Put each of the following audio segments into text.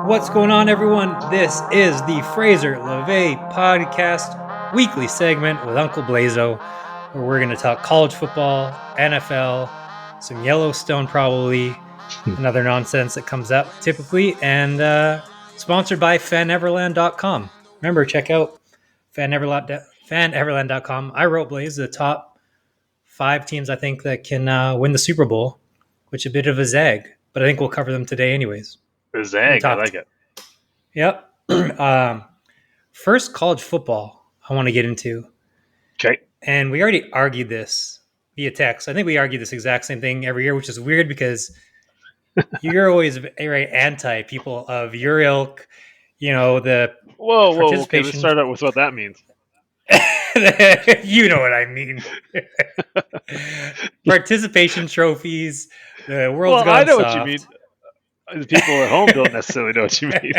What's going on, everyone? This is the Fraser LeVay podcast weekly segment with Uncle Blaiso, where we're going to talk college football, NFL, some Yellowstone, probably, and other nonsense that comes up typically, and sponsored by FanEverland.com. Remember, check out FanEverland.com. I wrote Blaze the top 5 teams I think that can win the Super Bowl, which is a bit of a zag, but I think we'll cover them today anyways. A zag, I like it. Yep. First, college football I want to get into. Okay. And we already argued this via text. I think we argue this exact same thing every year, which is weird because you're always very anti people of your ilk, the Whoa, participation. Okay, let's start out with what that means. You know what I mean. Participation trophies, the world's gone I know soft. what you mean. The people at home don't necessarily know what you mean.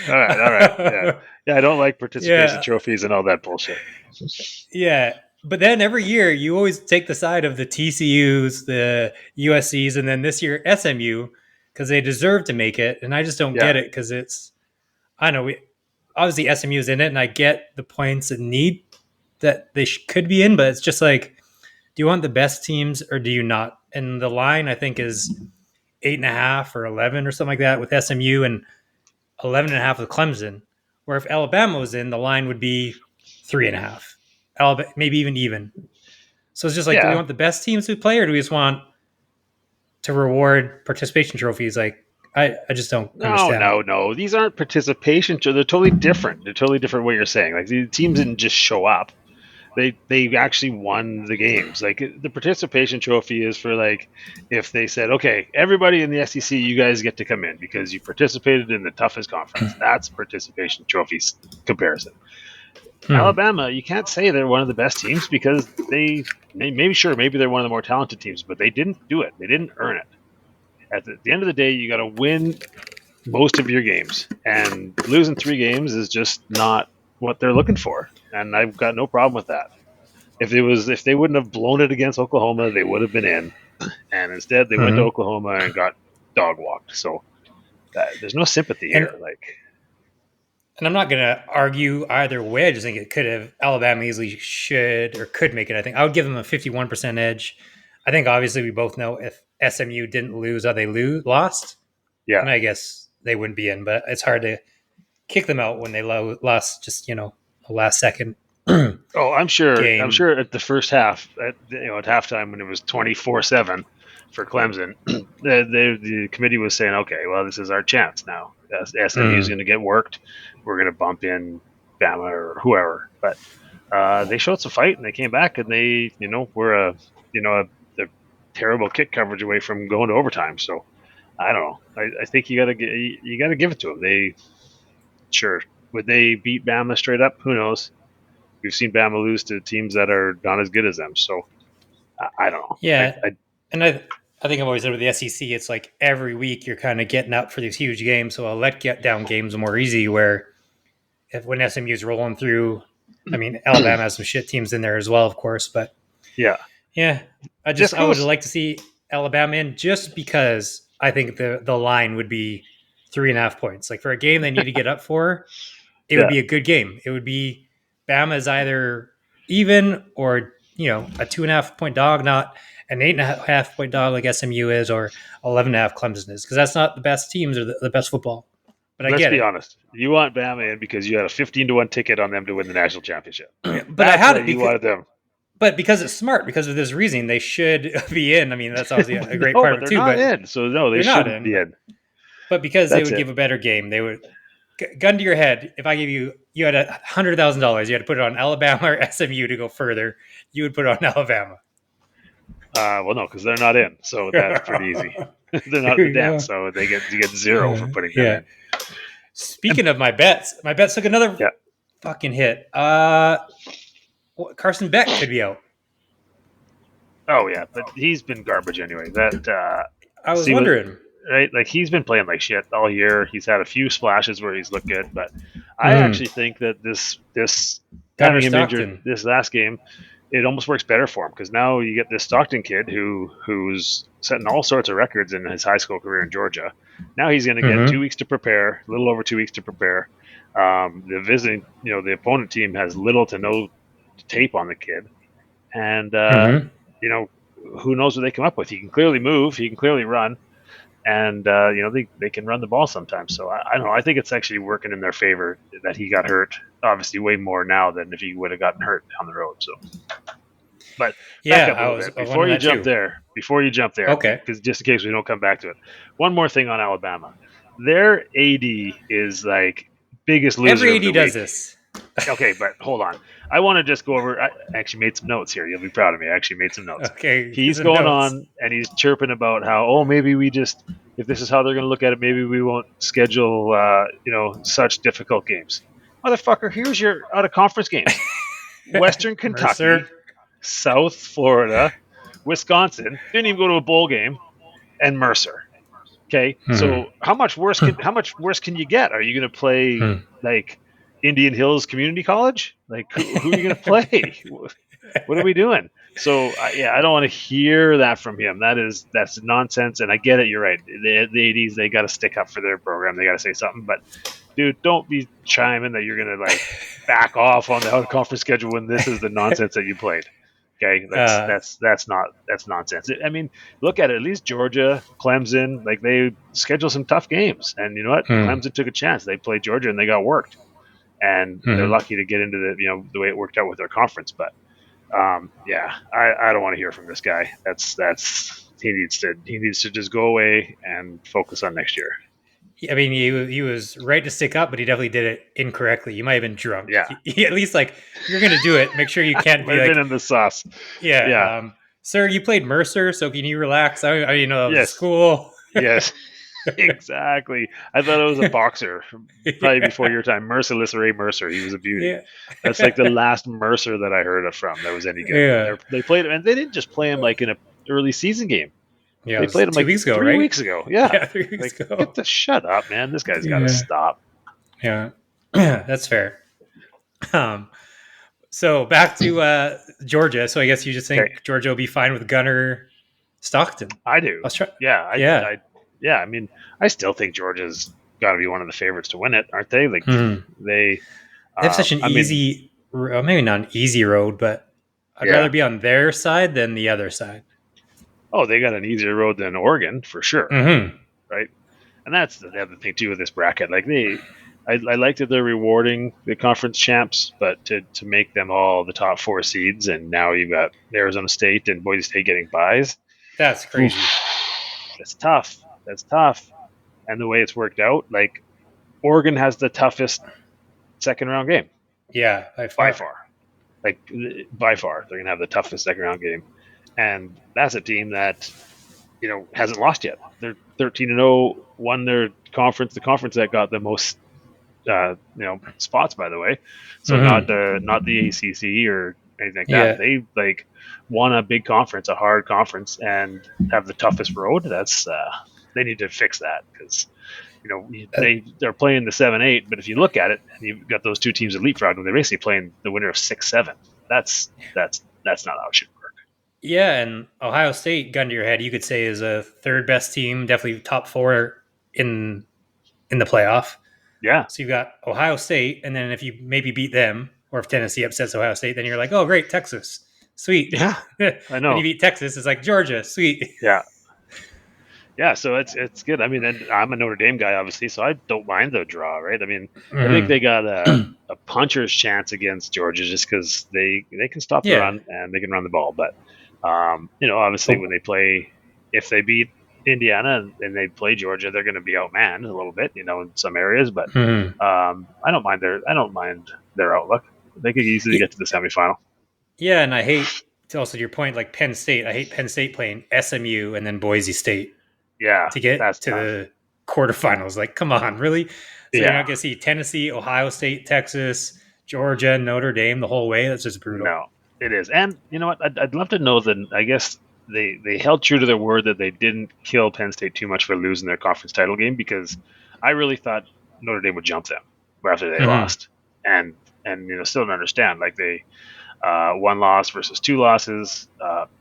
All right. Yeah, I don't like participation trophies and all that bullshit. Yeah, but then every year you always take the side of the TCUs, the USCs, and then this year SMU because they deserve to make it, and I just don't get it because I know obviously SMU's in it, and I get the points and need that they could be in, but it's just like, do you want the best teams or do you not? And the line I think is 8.5 or 11 or something like that with SMU and 11.5 with Clemson. Where if Alabama was in, the line would be 3.5. Alabama, maybe even. So it's just like, do we want the best teams to play, or do we just want to reward participation trophies? Like, I just don't understand. No. These aren't participation. They're totally different. They're totally different what you're saying. Like, the teams didn't just show up. They actually won the games. Like, the participation trophy is for, like, if they said, okay, everybody in the SEC, you guys get to come in because you participated in the toughest conference. That's participation trophies comparison. Alabama, you can't say they're one of the best teams because maybe they're one of the more talented teams, but they didn't do it. They didn't earn it. At the end of the day, you got to win most of your games, and losing 3 games is just not what they're looking for. And I've got no problem with that. If they wouldn't have blown it against Oklahoma, they would have been in, and instead they went to Oklahoma and got dog walked. So there's no sympathy here. And I'm not going to argue either way. I just think it could have. Alabama easily should or could make it. I think I would give them a 51% edge. I think obviously we both know if SMU didn't lose, they lost. Yeah, and I guess they wouldn't be in. But it's hard to kick them out when they lost just a last second. I'm sure. Game. I'm sure at the first half, at halftime when it was 24-7 for Clemson, the committee was saying, okay, well, this is our chance now. SMU is going to get worked. We're going to bump in Bama or whoever. But they showed some fight and they came back and they, were a terrible kick coverage away from going to overtime. So I don't know. I think you got to give it to them. Would they beat Bama straight up? Who knows? We've seen Bama lose to teams that are not as good as them. So I don't know. Yeah. I think I've always said with the SEC, it's like every week you're kind of getting up for these huge games. So I'll let get down games more easy where when SMU's rolling through, I mean, Alabama has some shit teams in there as well, of course. But yeah. I would like to see Alabama in just because I think the line would be 3.5 points. Like for a game they need to get up for, it would be a good game. It would be Bama is either even or, a 2.5 point dog, not an 8.5 point dog like SMU is, or 11.5 Clemson is, because that's not the best teams or the best football. But let's be honest, you want Bama in because you had a 15-1 ticket on them to win the national championship. But I had it because you wanted them. But because it's smart, because of this reason, they should be in. I mean, that's obviously a great part of it too. They're not in, so no, they shouldn't be in. But because they would give a better game, they would. Gun to your head, if I gave you had $100,000, you had to put it on Alabama or SMU to go further, you would put it on Alabama. Well, no, because they're not in, so that's pretty easy. They're not in them, so you get 0 for putting them in. Speaking of my bets took another fucking hit. Carson Beck could be out. Oh yeah, but he's been garbage anyway. I was wondering. Right, like he's been playing like shit all year. He's had a few splashes where he's looked good, but I actually think that this having him injured this last game it almost works better for him because now you get this Stockton kid who's setting all sorts of records in his high school career in Georgia. Now he's going to get 2 weeks to prepare, a little over 2 weeks to prepare. The opponent team has little to no tape on the kid, and who knows what they come up with. He can clearly move, he can clearly run, and they can run the ball sometimes. So I don't know. I think it's actually working in their favor that he got hurt. Obviously, way more now than if he would have gotten hurt on the road. So, but back up a little bit before you jump there. Okay. Because just in case we don't come back to it, one more thing on Alabama. Their AD is like biggest loser. Every of the AD does week. this. Okay, but hold on. I want to just go over. I actually made some notes here. You'll be proud of me. I actually made some notes. Okay. He's going on and he's chirping about how, maybe we just, if this is how they're going to look at it, maybe we won't schedule, such difficult games. Motherfucker, here's your out of conference games: Western Kentucky, South Florida, Wisconsin. Didn't even go to a bowl game, and Mercer. Okay, so how much worse can you get? Are you going to play like Indian Hills Community College? Like, who are you going to play? What are we doing? So, I don't want to hear that from him. That's nonsense, and I get it. You're right. The ADs, they got to stick up for their program. They got to say something. But, dude, don't be chiming that you're going to, like, back off on the out-of-conference schedule when this is the nonsense that you played. Okay, that's nonsense. I mean, look at it. At least Georgia, Clemson, like they schedule some tough games, and you know what? Clemson took a chance. They played Georgia and they got worked, and they're lucky to get into the way it worked out with their conference. But I don't want to hear from this guy. He needs to just go away and focus on next year. I mean, he was right to stick up, but he definitely did it incorrectly. You might have been drunk. Yeah. At least, like, if you're going to do it, make sure you can't be like... been in the sauce. Yeah. Sir, you played Mercer, so can you relax? I that was school. Yes. Exactly. I thought it was a boxer, probably before your time. Merciless Ray Mercer. He was a beauty. Yeah. That's like the last Mercer that I heard of from that was any good. Yeah. They played him, and they didn't just play him like in an early season game. Yeah, they played him like 3 weeks ago. Yeah, 3 weeks ago. Get the shut up, man. This guy's got to stop. Yeah, that's fair. So back to Georgia. So I guess you just think Georgia will be fine with Gunner Stockton. I do. I mean, I still think Georgia's got to be one of the favorites to win it, aren't they? Like they have such an easy, maybe not an easy road, but I'd rather be on their side than the other side. Oh, they got an easier road than Oregon for sure, right? And that's the other thing too with this bracket. Like I like that they're rewarding the conference champs, but to make them all the top 4 seeds, and now you've got Arizona State and Boise State getting byes. That's crazy. That's tough. And the way it's worked out, like Oregon has the toughest second round game. Yeah, by far. By far, they're gonna have the toughest second round game. And that's a team that, hasn't lost yet. They're 13-0, won their conference, the conference that got the most, spots, by the way. So not the ACC or anything like that. They won a big conference, a hard conference, and have the toughest road. That's they need to fix that because they're playing the 7-8. But if you look at it, and you've got those two teams at leapfrog, and they're basically playing the winner of 6-7. That's not how it should work. Yeah, and Ohio State, gun to your head, you could say is a third best team, definitely top 4 in the playoff. Yeah. So you've got Ohio State, and then if you maybe beat them, or if Tennessee upsets Ohio State, then you're like, oh, great, Texas. Sweet. Yeah, I know. When you beat Texas, it's like Georgia. Sweet. Yeah. Yeah, so it's good. I mean, and I'm a Notre Dame guy, obviously, so I don't mind the draw, right? I mean, I think they got a puncher's chance against Georgia just because they can stop the run and they can run the ball. But, obviously when they play, if they beat Indiana and they play Georgia, they're going to be outmanned a little bit, in some areas. But I don't mind their outlook. They could easily get to the semifinal. Yeah, and I hate, also to your point, like Penn State. I hate Penn State playing SMU and then Boise State. Yeah, to get to the quarterfinals. Like, come on, really? So you're not going to see Tennessee, Ohio State, Texas, Georgia, Notre Dame the whole way? That's just brutal. No, it is. And you know what? I'd love to know that. I guess they held true to their word that they didn't kill Penn State too much for losing their conference title game, because I really thought Notre Dame would jump them after they lost. And still don't understand. Like 1 loss versus 2 losses.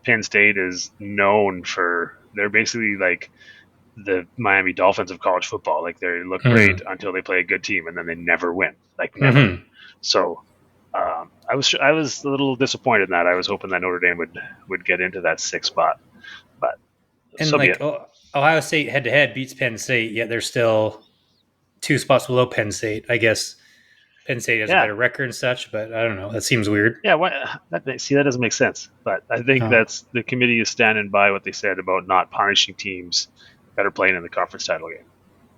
Penn State is known for, they're basically like the Miami Dolphins of college football. Like they look great until they play a good team, and then they never win. Like never. Mm-hmm. So I was a little disappointed in that. I was hoping that Notre Dame would get into that 6th spot, but And so be like it. Ohio State head to head beats Penn State, yet they're still 2 spots below Penn State. I guess Penn State has a Yeah, better record and such, but I don't know. That seems weird. yeah. See, that doesn't make sense. But I think Oh, that's the committee is standing by what they said about not punishing teams that are playing in the conference title game,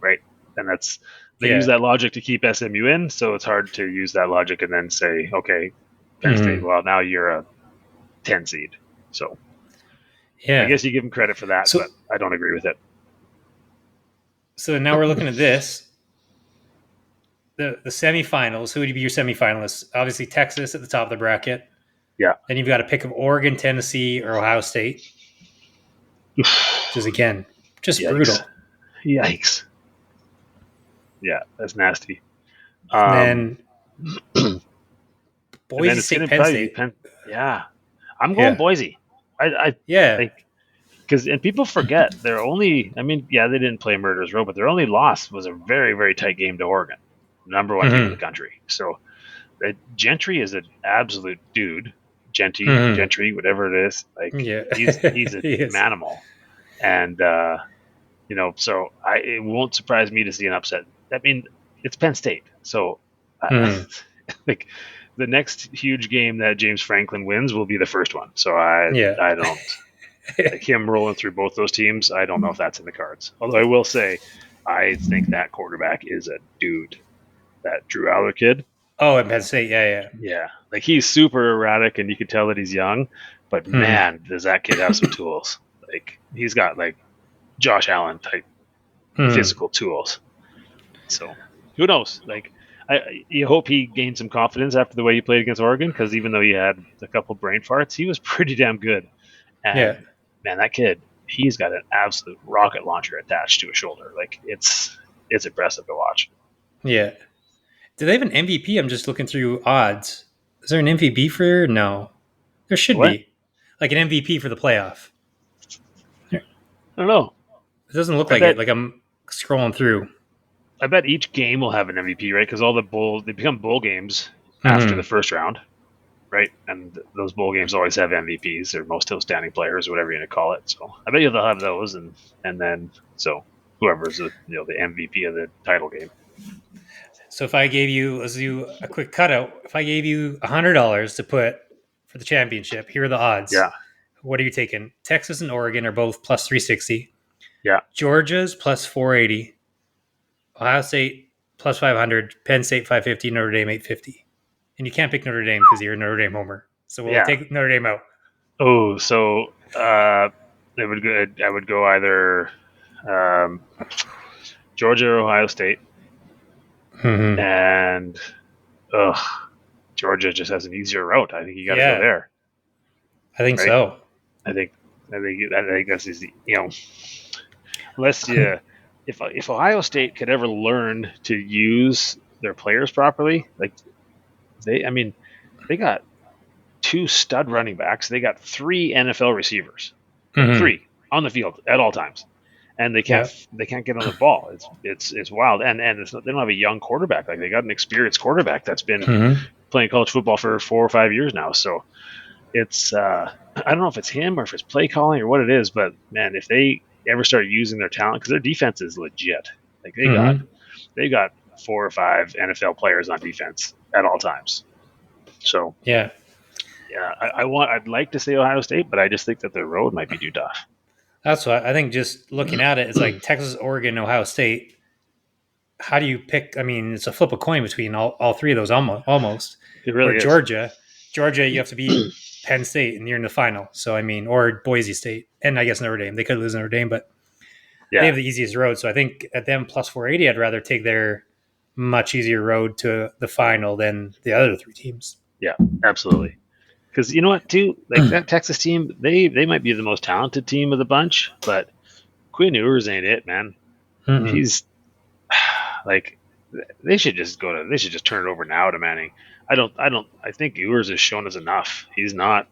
right? And that's, they use yeah. that logic to keep SMU in, so it's hard to use that logic and then say, okay, Penn State, Mm-hmm. well, now you're a 10 seed. So I Yeah. guess you give them credit for that, So but I don't agree with it. so now we're looking at this. The semifinals. Who would be your semifinalists? Obviously Texas at the top of the bracket. Yeah. Then you've got to pick of Oregon, Tennessee, or Ohio State. Which is again just Yikes. brutal. Yikes. Yeah, that's nasty. And then And then Boise it's State, going to Penn probably be State. Penn. Yeah, I'm going Yeah. Boise. I Yeah. like, because, and people forget they're only. I mean, yeah, they didn't play Murderers Row, but their only loss was a very, very tight game to Oregon, number 1 team in the country. So Gentry is an absolute dude. Gentry, whatever it is. Like Yeah. he's a He is. manimal, and so it won't surprise me to see an upset. I mean, it's Penn State, so like the next huge game that James Franklin wins will be the first one. So Yeah. I don't like him rolling through both those teams. I don't know if that's in the cards. Although I will say, I think that quarterback is a dude. That Drew Aller kid. Oh, at Penn State. Yeah. Yeah, like he's super erratic, and you can tell that he's young. But man, does that kid have some tools? Like he's got like Josh Allen type physical tools. So who knows? Like you hope he gained some confidence after the way he played against Oregon, because even though he had a couple brain farts, he was pretty damn good. And man, that kid, he's got an absolute rocket launcher attached to his shoulder. Like it's impressive to watch. Yeah. Do they have an MVP? I'm just looking through odds. Is there an MVP for? No, there should What? be, like an MVP for the playoff. I don't know. It doesn't look like it. Like I'm scrolling through. I bet each game will have an MVP, right? Because all they become bowl games after the first round, right? And those bowl games always have MVPs or most outstanding players, or whatever you're going to call it. So I bet they'll have those, and then so whoever's the MVP of the title game. So if I gave you, let's do a quick cutout. If I gave you $100 to put for the championship, here are the odds. Yeah. What are you taking? Texas and Oregon are both plus 360. Yeah. Georgia's plus 480. Ohio State plus 500. Penn State 550. Notre Dame 850. And you can't pick Notre Dame because you're a Notre Dame homer. So we'll take Notre Dame out. Oh, so I would go either Georgia or Ohio State. And Georgia just has an easier route. I think you got to go there. I think so. I think that's easy. Unless if Ohio State could ever learn to use their players properly, like they got 2 stud running backs. They got 3 NFL receivers, 3 on the field at all times. And they can't get on the ball. It's wild, and they don't have a young quarterback. Like they got an experienced quarterback that's been playing college football for 4 or 5 years now. So it's I don't know if it's him or if it's play calling or what it is, but man, if they ever start using their talent, because their defense is legit. Like they got 4 or 5 NFL players on defense at all times. So I'd like to say Ohio State, but I just think that their road might be too tough. That's what I think. Just looking at it, it's like Texas, Oregon, Ohio State. How do you pick? I mean, it's a flip a coin between all 3 of those almost. It really is. Georgia, you have to beat Penn State and you're in the final. So, I mean, or Boise State. And I guess Notre Dame. They could lose Notre Dame, but they have the easiest road. So I think at them plus 480, I'd rather take their much easier road to the final than the other 3 teams. Yeah, absolutely. Because you know what, too? Like that Texas team, they might be the most talented team of the bunch, but Quinn Ewers ain't it, man. He's like They should just turn it over now to Manning. I think Ewers has shown us enough. He's not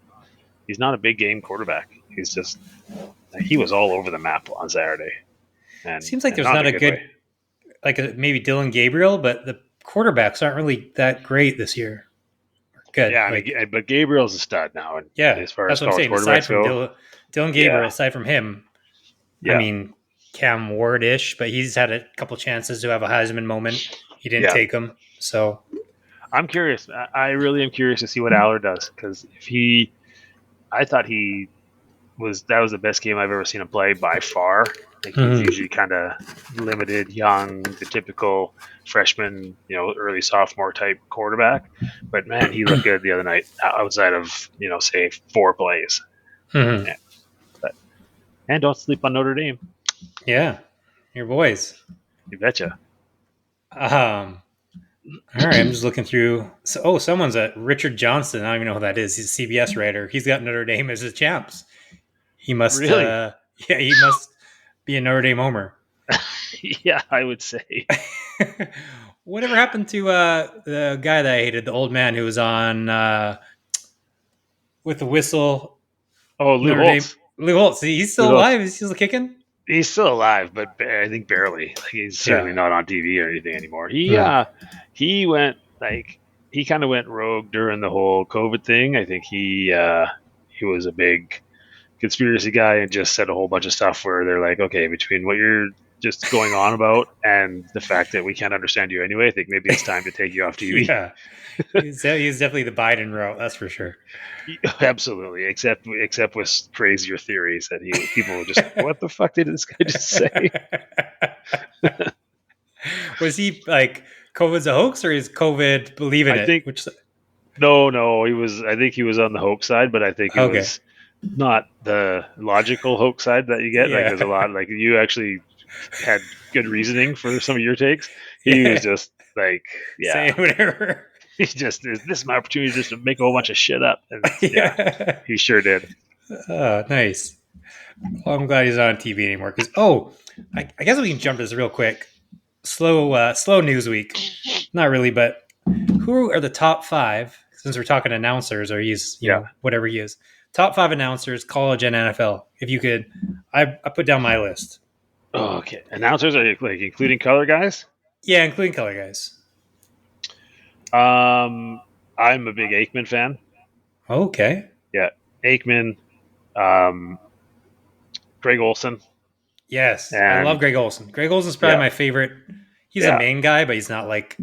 a big game quarterback. He was all over the map on Saturday, and Seems like there's not not in a a good way. good maybe Dylan Gabriel, but the quarterbacks aren't really that great this year. Good, Yeah, I mean, but Gabriel's a stud now, and yeah, as far that's as what I'm college saying. Aside quarterbacks from go, Dylan yeah, Gabriel, aside from him, I yeah, mean Cam Ward-ish, but he's had a couple chances to have a Heisman moment. He didn't yeah. take them, so I'm curious. I really am curious to see what Aller does because I thought that was the best game I've ever seen him play by far. Like he's mhm. usually kind of limited, young, the typical freshman, early sophomore type quarterback. But man, he looked good the other night outside of say 4 plays. Mhm. Yeah, but, and don't sleep on Notre Dame. Yeah, your boys. You betcha. All right, I'm just looking through. So, someone's a Richard Johnston. I don't even know who that is. He's a CBS writer. He's got Notre Dame as his champs. He must, Really? yeah, he must be a Notre Dame homer. Yeah, I would say. Whatever happened to the guy that I hated, the old man who was on with the whistle, Oh, Lou Notre Dame? Holtz. Lou Holtz. He's Lou still Holtz. alive. He's still kicking. He's still alive, but I think barely. Like, he's certainly Yeah. not on TV or anything anymore. No. He went he kind of went rogue during the whole COVID thing. I think he was a big conspiracy guy and just said a whole bunch of stuff where they're like, okay, between what you're just going on about and the fact that we can't understand you anyway, I think maybe it's time to take you off TV. Yeah. He's definitely the Biden route. That's for sure. Absolutely, except with crazier theories that people were just like, what the fuck did this guy just say? Was he like COVID's a hoax or is COVID believing I it? think Which no, he was. I think he was on the hoax side, but I think it okay, was not the logical hoax side that you get. Like there's a yeah, lot. Like you actually had good reasoning for some of your takes. He was yeah, just like, say yeah, whatever. he just this is my opportunity just to make a whole bunch of shit up, and yeah, Yeah. he sure did. Oh, nice. Well, I'm glad he's not on TV anymore. Because I guess we can jump to this real quick. Slow news week. Not really, but who are the top five? Since we're talking announcers, or he's Yeah. whatever he is. Top five announcers, college and NFL. If you could, I put down my list. Oh, okay. Announcers are like including color guys. Yeah, including color guys. I'm a big Aikman fan. Okay. Yeah, Aikman, um, Greg Olson, Yes, I love and Greg Olson. Greg Olson's probably yeah, my favorite. He's a yeah, main guy, but he's not like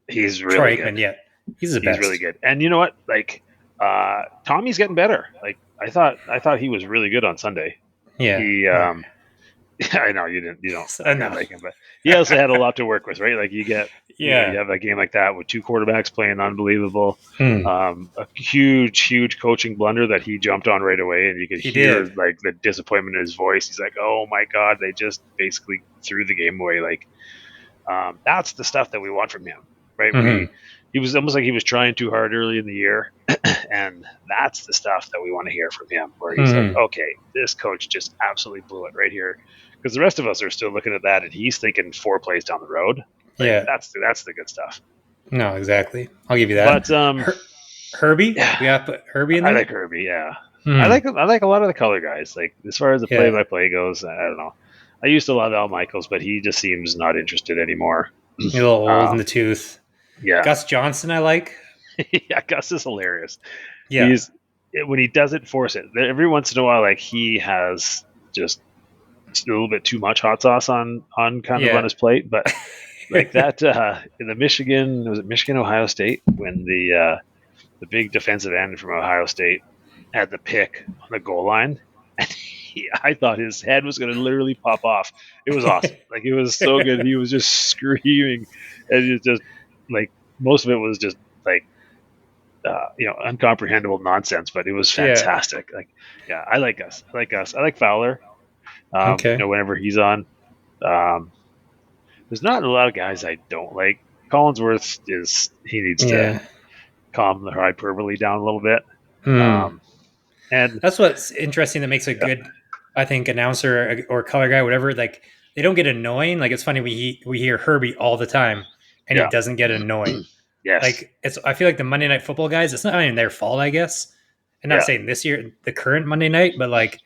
he's really Troy good. Aikman yet. He's the He's really best. good. And you know what? Like, Tommy's getting better. Like, I thought he was really good on Sunday. Yeah. He, I know you don't Enough. like him, but he also had a lot to work with, right? Like you Yeah. have a game like that with two quarterbacks playing unbelievable, Hmm. a huge coaching blunder that he jumped on right away, and you could He hear did. like the disappointment in his voice. He's like, "Oh my god, they just basically threw the game away." Like, that's the stuff that we want from him, right? Hmm. He was almost like he was trying too hard early in the year, and that's the stuff that we want to hear from him. Where he's like, Hmm. okay, this coach just absolutely blew it right here, because the rest of us are still looking at that, and he's thinking 4 plays down the road. Like Yeah. that's the good stuff. No, exactly. I'll give you that. But Herbie, yeah, we got to put Herbie in I there. like Herbie. Yeah, Hmm. I like a lot of the color guys. Like as far as the play Yeah. by play goes, I don't know. I used to love Al Michaels, but he just seems not interested anymore. You're a little old in Um, the tooth. yeah, Gus Johnson, I like. yeah, Gus is hilarious. Yeah. He's when he doesn't force it. Every once in a while, like he has just a little bit too much hot sauce on kind of on Yeah. his plate. But like that in the Michigan, was it Michigan Ohio State when the big defensive end from Ohio State had the pick on the goal line, and I thought his head was going to literally pop off. It was awesome. Like it was so good. He was just screaming, and it just like most of it was just like uncomprehendable nonsense, but it was Yeah. fantastic. Like, yeah, I like Gus. I like Gus. I like Fowler. Okay. Whenever he's on, um, there's not a lot of guys I don't like. Collinsworth he needs to Yeah. calm the hyperbole down a little bit. Hmm. Um, and That's what's interesting that makes a yeah, good, I think, announcer or color guy, whatever. Like they don't get annoying. Like it's funny we hear Herbie all the time, and he doesn't get annoying. Yes. Like I feel like the Monday Night Football guys, it's not even their fault, I guess. And not saying this year, the current Monday night, but like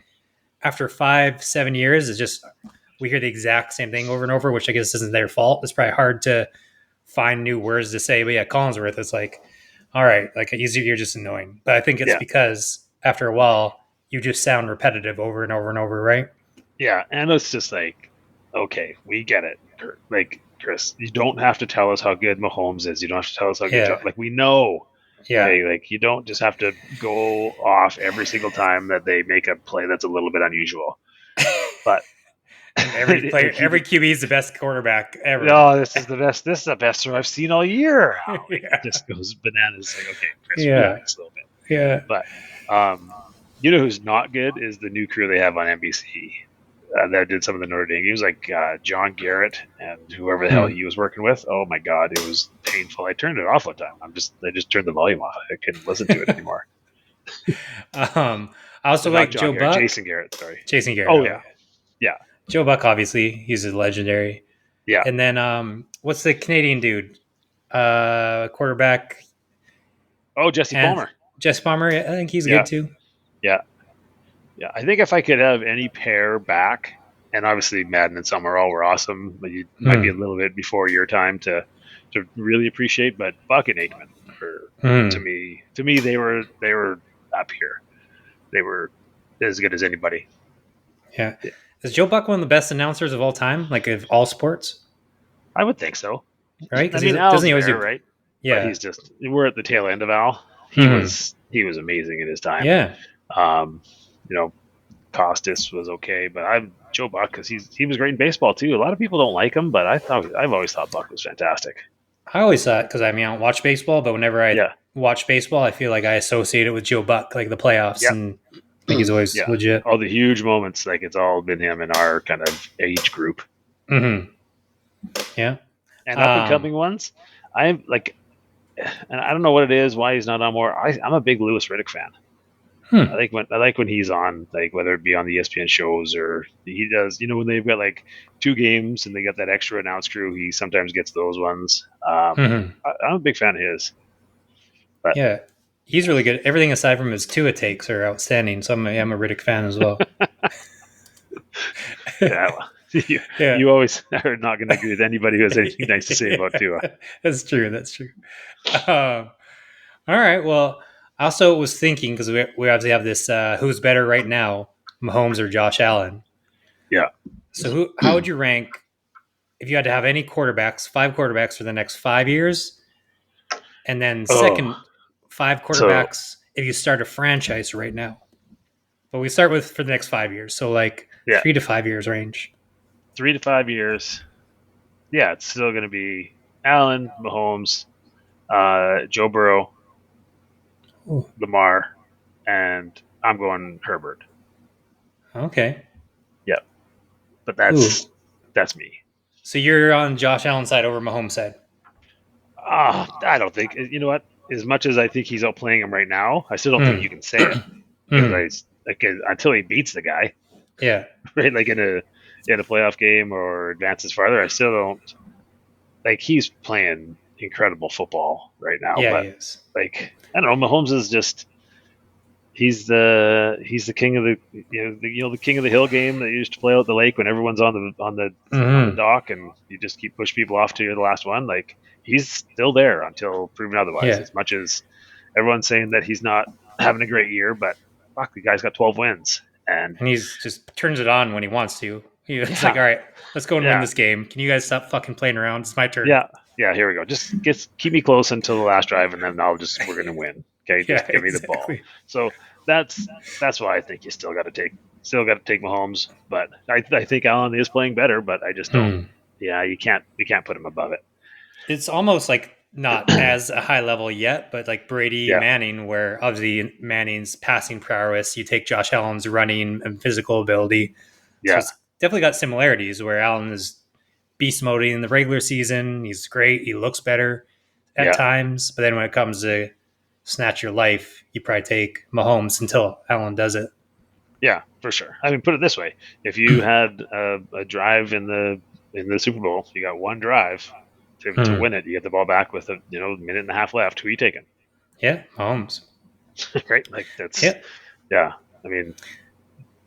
after 5-7 years, it's just we hear the exact same thing over and over, which I guess isn't their fault. It's probably hard to find new words to say. But yeah, Collinsworth, it's like, all right, like you're just annoying. But I think it's because after a while, you just sound repetitive over and over and over, right? Yeah, and it's just like, okay, we get it. Like, Chris, you don't have to tell us how good Mahomes is. You don't have to tell us how good John. Like, we know. Yeah. Okay, like you don't just have to go off every single time that they make a play that's a little bit unusual. But and every player, every QB is the best quarterback ever. No, this is the best. This is the best throw I've seen all year. Oh, it just goes bananas. Like, okay, Chris, relax a little bit. Yeah. But you know who's not good is the new crew they have on NBC that did some of the Notre Dame games, like John Garrett and whoever the hell he was working with. Oh my God, it was painful. I turned it off one time. I just turned the volume off. I couldn't listen to it anymore. I also like Joe Garrett, Buck. Jason Garrett, sorry. Jason Garrett. Oh yeah. Yeah. Joe Buck, obviously, he's a legendary. Yeah. And then what's the Canadian dude? Quarterback. Oh, Jesse Palmer. Jesse Palmer, I think he's good too. Yeah. Yeah. I think if I could have any pair back, and obviously Madden and Summerall were awesome, but you might be a little bit before your time to really appreciate. But Buck and Aikman, to me, they were up here. They were as good as anybody. Yeah. Is Joe Buck one of the best announcers of all time, like of all sports? I would think so. Right? I mean, doesn't he always do right? Yeah. But we're at the tail end of Al. He was amazing in his time. Yeah. You know, Costas was okay, but I'm Joe Buck because he was great in baseball too. A lot of people don't like him, but I've always thought Buck was fantastic. I always thought, because I don't watch baseball, but whenever I watch baseball, I feel like I associate it with Joe Buck, like the playoffs, and I think he's always legit. All the huge moments, like it's all been him in our kind of age group. Mm-hmm. Yeah. And up and coming ones, I'm like, and I don't know what it is, why he's not on more. I'm a big Louis Riddick fan. I like when he's on, like whether it be on the ESPN shows or he does, when they've got like 2 games and they got that extra announce crew, he sometimes gets those ones. I'm a big fan of his. But, yeah, he's really good. Everything aside from his Tua takes are outstanding. So I'm a Riddick fan as well. You always are not going to agree with anybody who has anything nice to say about Tua. That's true. All right. Well, I also was thinking, because we obviously have this who's better right now, Mahomes or Josh Allen. Yeah. So how would you rank if you had to have any quarterbacks, 5 quarterbacks for the next 5 years? And then second, 5 quarterbacks if you start a franchise right now. But we start with for the next 5 years. So 3 to 5 years range. 3 to 5 years. Yeah, it's still going to be Allen, Mahomes, Joe Burrow, Lamar, and I'm going Herbert. Okay. Yep. But that's me. So you're on Josh Allen's side over Mahomes' side? I don't think. You know what? As much as I think he's outplaying him right now, I still don't think you can say it. Because until he beats the guy. Yeah. Right? Like in a playoff game or advances farther, I still don't. Like, he's playing incredible football right now. Yeah, but, he is. Like, I don't know. Mahomes is just. He's the king of the king of the hill game that you used to play out the lake when everyone's on the dock and you just keep push people off to the last one. Like, he's still there until proven otherwise. Yeah. As much as everyone's saying that he's not having a great year, but fuck, the guy's got 12 wins and he's just turns it on when he wants to. He's like, all right, let's go and win this game. Can you guys stop fucking playing around? It's my turn. Yeah, here we go. Just keep me close until the last drive, and then we're gonna win. Okay, just give me the ball. So that's why I think you still got to take Mahomes. But I think Allen is playing better, but I just don't. Yeah, you can't put him above it. It's almost like not as a high level yet, but like Brady Manning, where obviously Manning's passing prowess, you take Josh Allen's running and physical ability. Yeah, so it's definitely got similarities where Allen is beast moding in the regular season. He's great. He looks better at times, but then when it comes to snatch your life, you probably take Mahomes until Allen does it. Yeah, for sure. I mean, put it this way: if you had a drive in the Super Bowl, you got one drive, to win it. You get the ball back with a minute and a half left. Who are you taking? Yeah, Mahomes. Right? Like that's Yeah. yeah. I mean,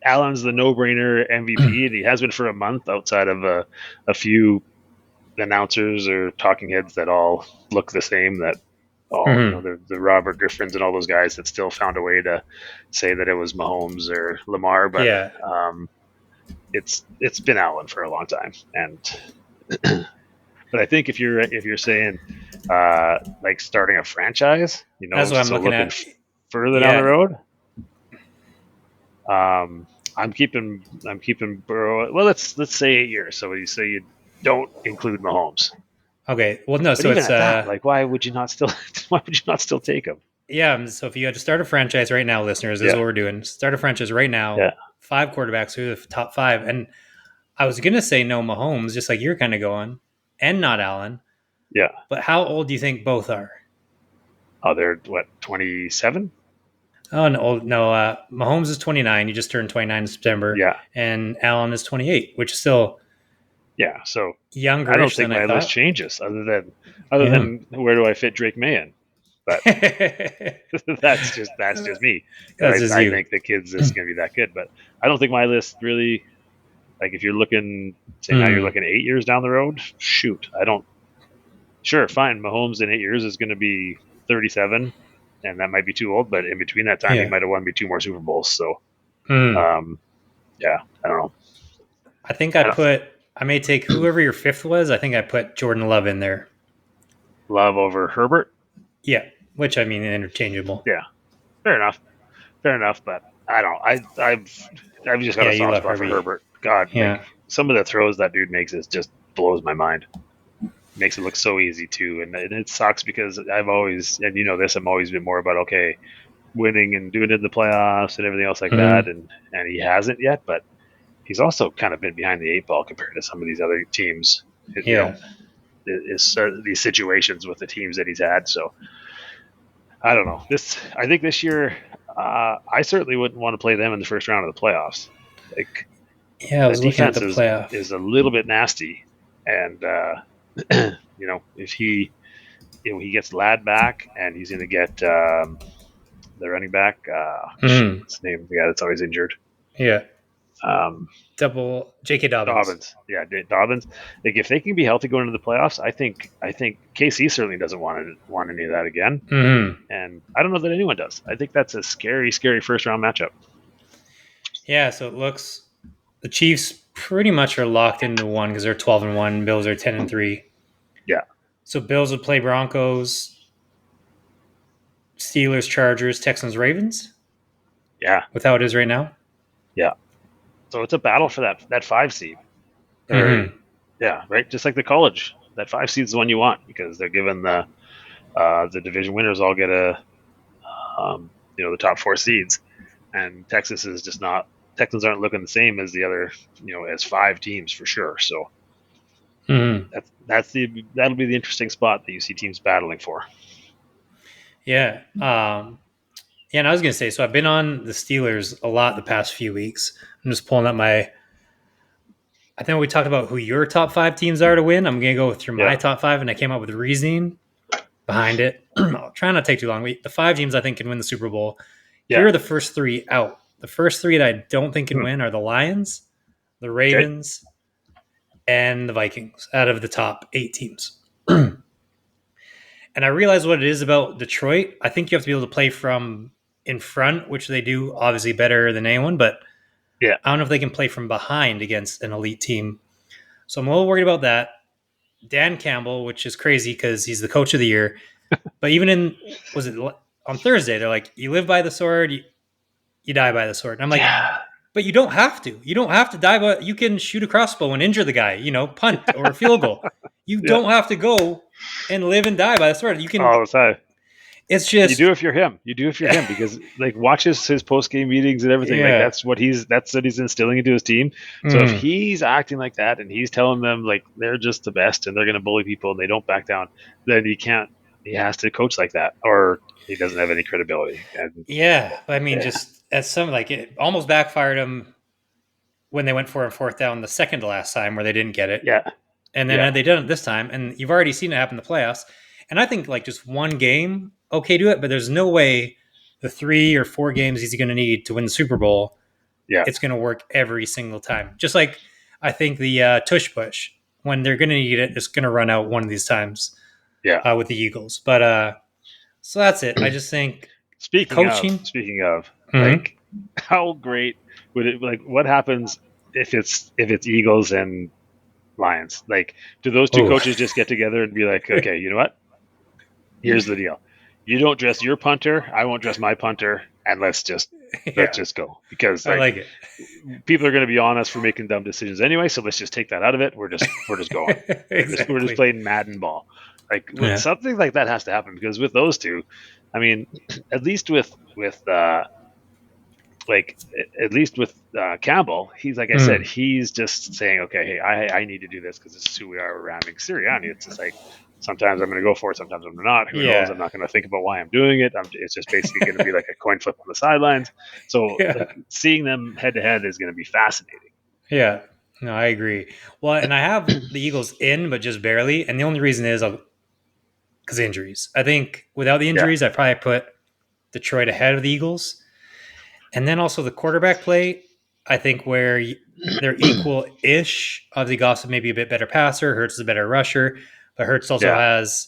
Allen's the no-brainer MVP, and he has been for a month. Outside of a few announcers or talking heads that all look the same, that all the Robert Griffins and all those guys that still found a way to say that it was Mahomes or Lamar, but Yeah. it's been Allen for a long time, and but I think if you're saying like starting a franchise, That's what I'm so looking looking at. further down the Yeah. road, I'm keeping Burrow. Well, let's say 8 years. So you say you don't include Mahomes. Okay. Well, no. But So even it's at that, like, why would you not still take him? yeah. So if you had to start a franchise right now, listeners, this is Yeah, what we're doing. Start a franchise right now. yeah, 5 quarterbacks who are the top 5, and I was gonna say no Mahomes, just like you're kind of going, and not Allen. yeah. But how old do you think both are? Oh, they're what, 27? Oh no, Mahomes is 29. He just turned 29 in September, Yeah, and Allen is 28, which is still yeah. So I don't youngerish think than I my list thought. changes, other Yeah. than where do I fit Drake May in? But that's just me, That's because just I you. think the kids is going to be that good. But I don't think my list really, like, if you're looking, say now you're Hmm. looking 8 years down the road. Shoot, I don't. Sure, fine. Mahomes in 8 years is going to be 37, and that might be too old. But in between that time, he Yeah. might have won me 2 more Super Bowls. So, Hmm. um, yeah, I don't know. I think I don't I may take whoever your 5th was. I think I put Jordan Love in there. Love over Herbert. Yeah. Which I mean, interchangeable. Yeah, fair enough. Fair enough. But I don't. I've just got Yeah. a You soft love spot for Herbie. Herbert. God, like Yeah. some of the throws that dude makes is just blows my mind. Makes it look so easy too, and it sucks because I've always, and this, I'm always been more about, okay, winning and doing it in the playoffs and everything else like that, Hmm. and he hasn't yet, but he's also kind of been behind the 8 ball compared to some of these other teams. Yeah. Is these situations with the teams that he's had. So I don't know. I think this year, I certainly wouldn't want to play them in the first round of the playoffs. Like, Yeah. I the was looking at defense the is playoff. a little bit nasty, and if he gets Ladd back, and he's going to get the running back. Shoot, Hmm. what's his name? The guy that's always injured. Yeah. Um, Double J.K. Dobbins. Dobbins. Yeah, Dobbins. Like, if they can be healthy going into the playoffs, I think KC certainly doesn't want any of that again. Hmm. And I don't know that anyone does. I think that's a scary, scary first round matchup. Yeah. So it looks the Chiefs pretty much are locked into one because they're 12-1. Bills are 10-3. Yeah, So Bills would play Broncos, Steelers, Chargers, Texans, Ravens yeah, with how it is right now. yeah. So it's a battle for that 5 seed. Or Hmm. yeah, right. Just like the college, that 5 seed is the one you want, because they're given the division winners all get the top 4 seeds, and Texas is just not. Texans aren't looking the same as the other, as 5 teams for sure. So Hmm. that'll be the interesting spot that you see teams battling for. Yeah. Yeah, and I was gonna say, so I've been on the Steelers a lot the past few weeks. I'm just pulling up my. I think we talked about who your top 5 teams are to win. I'm gonna go through my Yeah, top 5, and I came up with reasoning behind it. I'll try not to take too long. The 5 teams I think can win the Super Bowl. Here yeah. are the first 3 out. The first 3 that I don't think can Hmm. win are the Lions, the Okay. Ravens, and the Vikings out of the top 8 teams. And I realize what it is about Detroit. I think you have to be able to play from in front, which they do obviously better than anyone, but Yeah. I don't know if they can play from behind against an elite team. So I'm a little worried about that. Dan Campbell, which is crazy because he's the coach of the year. But even was it on Thursday, they're like, you live by the sword, you die by the sword. And I'm like, Yeah. but you don't have to. You don't have to die, but you can shoot a crossbow and injure the guy, punt or field goal. You Yeah. don't have to go and live and die by the sword. You can, All the time. it's You do just, if you're him. You do if you're him, because, like, watch his post game meetings and everything. Like, yeah. that's what he's instilling into his team. So if Mm. he's acting like that, and he's telling them, like, they're just the best and they're going to bully people and they don't back down, then he can't. He has to coach like that, or he doesn't have any credibility. And Yeah. I mean, yeah, just as some, like, it almost backfired him when they went for a 4th down the second to last time where they didn't get it. yeah, And then they done it this time, and you've already seen it happen in the playoffs. And I think like just one game, okay, do it, but there's no way the 3 or 4 games he's going to need to win the Super Bowl, it's going to work every single time. Just like I think the tush push, when they're going to need it, it's going to run out one of these times. With the Eagles, but so that's it. I just think Speaking coaching. of, like, how great would it? Like, what happens if it's Eagles and Lions? Like, do those two coaches just get together and be like, okay, you know what? Here's the deal. You don't dress your punter. I won't dress my punter, and let's just go, because I like it. People are going to be on us for making dumb decisions anyway. So let's just take that out of it. We're just going. Exactly. We're just playing Madden ball. Like, something like that has to happen, because with those two, I mean, at least with Campbell, he's like I said, he's just saying, okay, hey, I need to do this because this is who we are around Sirianni. It's just like, sometimes I'm going to go for it, sometimes I'm not. Who knows? I'm not going to think about why I'm doing it. It's just basically going to be like a coin flip on the sidelines. So like, seeing them head to head is going to be fascinating. Yeah, no, I agree. Well, and I have the Eagles in, but just barely. And the only reason is because injuries. I think without the injuries, I probably put Detroit ahead of the Eagles. And then also the quarterback play, I think where they're equal-ish. Obviously, Goff's maybe a bit better passer. Hurts is a better rusher. But Hurts also has,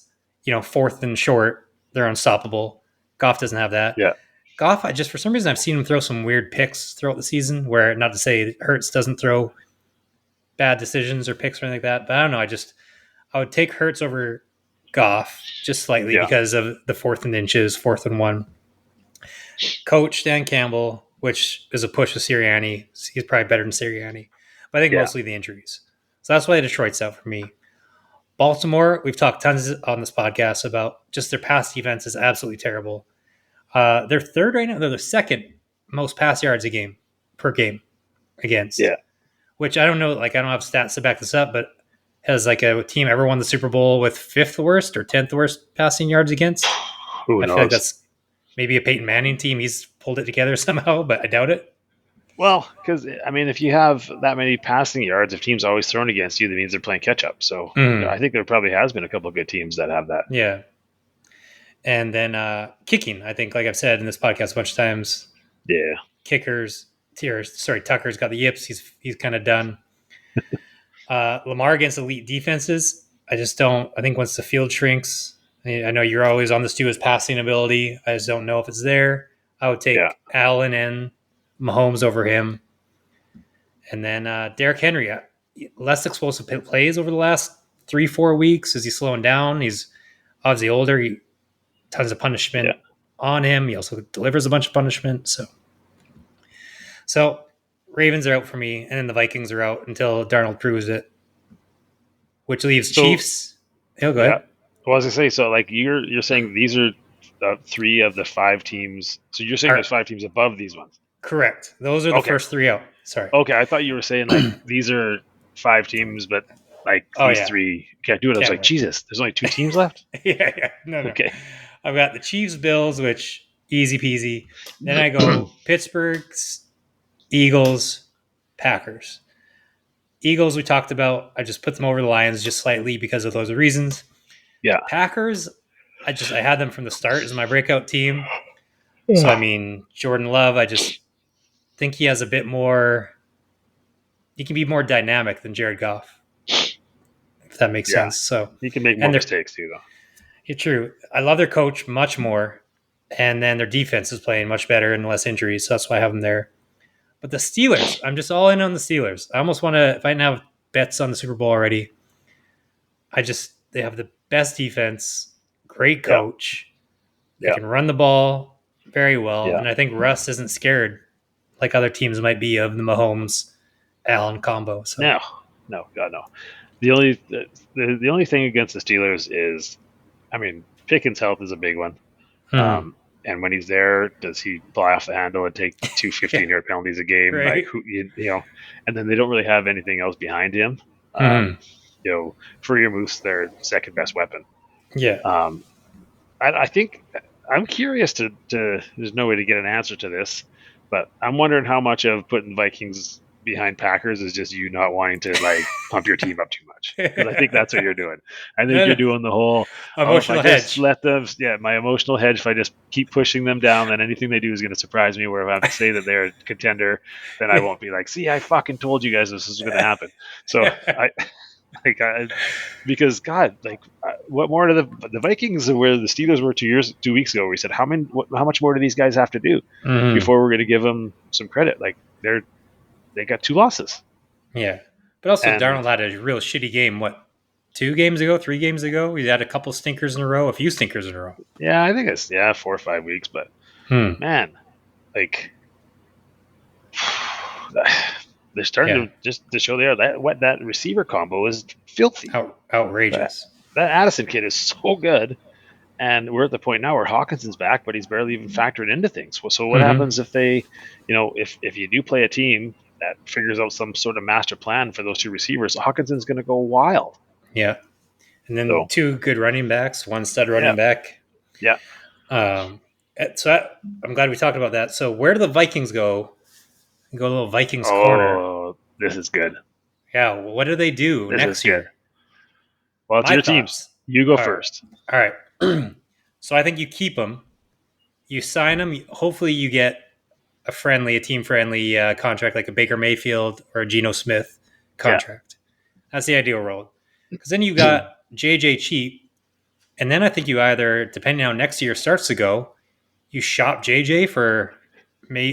fourth and short. They're unstoppable. Goff doesn't have that. Yeah. Goff, for some reason, I've seen him throw some weird picks throughout the season where, not to say Hurts doesn't throw bad decisions or picks or anything like that, but I don't know. I would take Hurts over Goff just slightly because of the 4th and inches, 4th and 1. Coach Dan Campbell, which is a push to Sirianni. He's probably better than Sirianni. But I think mostly the injuries. So that's why Detroit's out for me. Baltimore, we've talked tons on this podcast about just their pass defense is absolutely terrible. They're third right now. They're the second most pass yards per game against. Yeah. Which I don't know. Like, I don't have stats to back this up, but has like a team ever won the Super Bowl with 5th worst or 10th worst passing yards against? Who knows? I feel like that's maybe a Peyton Manning team. He's pulled it together somehow, but I doubt it. Well, because, I mean, if you have that many passing yards, if teams always thrown against you, that means they're playing catch up. So I think there probably has been a couple of good teams that have that. Yeah. And then kicking, I think, like I've said in this podcast a bunch of times. Yeah. Tucker's got the yips. He's kind of done. Lamar against elite defenses, I just don't. I think once the field shrinks, I know you're always on this too, his passing ability. I just don't know if it's there. I would take Allen and Mahomes over him. And then Derrick Henry, less explosive plays over the last 3-4 weeks. Is he slowing down? He's obviously older. Tons of punishment on him. He also delivers a bunch of punishment. So Ravens are out for me, and then the Vikings are out until Darnold proves it, which leaves Chiefs. Oh, go ahead. Well, I was going to say, so like you're saying these are 3 of the 5 teams. So you're saying there's 5 teams above these ones? Correct. Those are the first 3 out. Sorry. Okay, I thought you were saying like these are 5 teams, but like these 3 can't do it. I was like, Jesus, there's only 2 teams left? Yeah. No. Okay. I've got the Chiefs, Bills, which easy peasy. Then I go Pittsburgh, Eagles, Packers. Eagles we talked about. I just put them over the Lions just slightly because of those reasons. Yeah. Packers, I had them from the start as my breakout team. So, I mean, Jordan Love, I just think he has a bit more – he can be more dynamic than Jared Goff, if that makes sense. So he can make more mistakes too, though. Yeah, true. I love their coach much more, and then their defense is playing much better and less injuries, so that's why I have them there. But the Steelers, I'm just all in on the Steelers. I almost want to – if I didn't have bets on the Super Bowl already, they have the best defense, great coach. They can run the ball very well, and I think Russ isn't scared like other teams might be of the Mahomes-Allen combo. So. No, God, no. The only thing against the Steelers is, I mean, Pickens' health is a big one. And when he's there, does he fly off the handle and take 2 15-yard penalties a game? Right. Like, and then they don't really have anything else behind him. Freiermuth's their second best weapon. Yeah. I think I'm curious to there's no way to get an answer to this, but I'm wondering how much of putting Vikings behind Packers is just you not wanting to like pump your team up too much, because I think that's what you're doing. I think you're doing the whole if I Emotional just hedge. let them, my emotional hedge. If I just keep pushing them down, then anything they do is going to surprise me. Where if I have to say that they're a contender, then I won't be like, see, I fucking told you guys this was going to happen. So I like because God, like what more do the Vikings are where the Steelers were 2 weeks ago? We said how much more do these guys have to do before we're going to give them some credit? Like they got 2 losses. Yeah. But also, And Darnold had a real shitty game. What, 2 games ago, 3 games ago? He had a couple stinkers in a row, a few stinkers in a row. yeah, I think it's 4 or 5 weeks, but man, like they're starting to just to show there that receiver combo is filthy. Outrageous. That Addison kid is so good, and we're at the point now where Hawkinson's back, but he's barely even factored into things. So what happens if they, if you do play a team that figures out some sort of master plan for those 2 receivers, Hawkinson's going to go wild. Yeah. And then So 2 good running backs, 1 stud running back. Yeah. So I'm glad we talked about that. So where do the Vikings go? Go a little Vikings corner. Oh, this is good. Yeah. What do they do next year? Well, it's My your thoughts. teams. You go first. All right. So I think you keep them. You sign them. Hopefully you get a team-friendly contract like a Baker Mayfield or a Geno Smith contract. That's the ideal role. Because then you got JJ cheap. And then I think you either, depending on how next year starts to go, you shop JJ for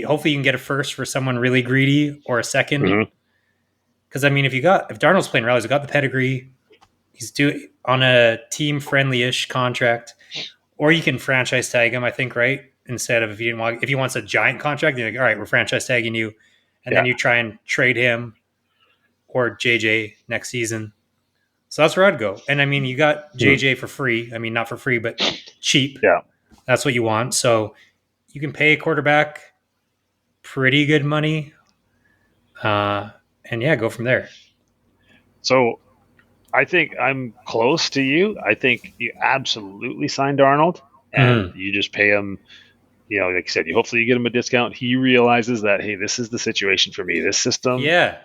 hopefully you can get a first for someone really greedy or a second. Because I mean, if Darnold's playing well, he's got the pedigree, he's on a team friendly ish contract, or you can franchise tag him. I think right instead of if he wants a giant contract, you're like, all right, we're franchise tagging you, and then you try and trade him or JJ next season. So that's where I'd go. And I mean, you got JJ for free. I mean, not for free, but cheap. Yeah. That's what you want. So you can pay a quarterback pretty good money. And go from there. So I think I'm close to you. I think you absolutely sign Darnold and you just pay him, like you said, hopefully you get him a discount. He realizes that, hey, this is the situation for me. This system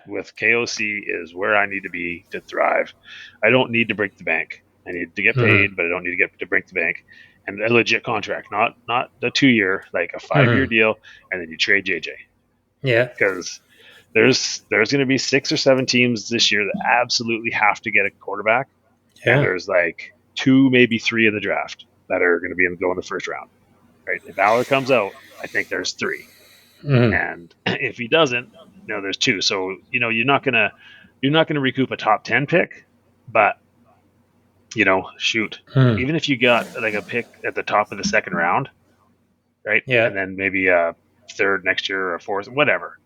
with KOC is where I need to be to thrive. I don't need to break the bank. I need to get paid, but I don't need to break the bank. And a legit contract, not the 2-year, like a 5-year deal, and then you trade JJ. Yeah. Because there's going to be 6 or 7 teams this year that absolutely have to get a quarterback. Yeah. And there's like 2, maybe 3 in the draft that are going to go in the first round. Right? If Aller comes out, I think there's 3. And if he doesn't, there's 2. So, you're not going to recoup a top 10 pick, but shoot. Even if you got like a pick at the top of the second round, right? Yeah. And then maybe a 3rd next year or a 4th, whatever.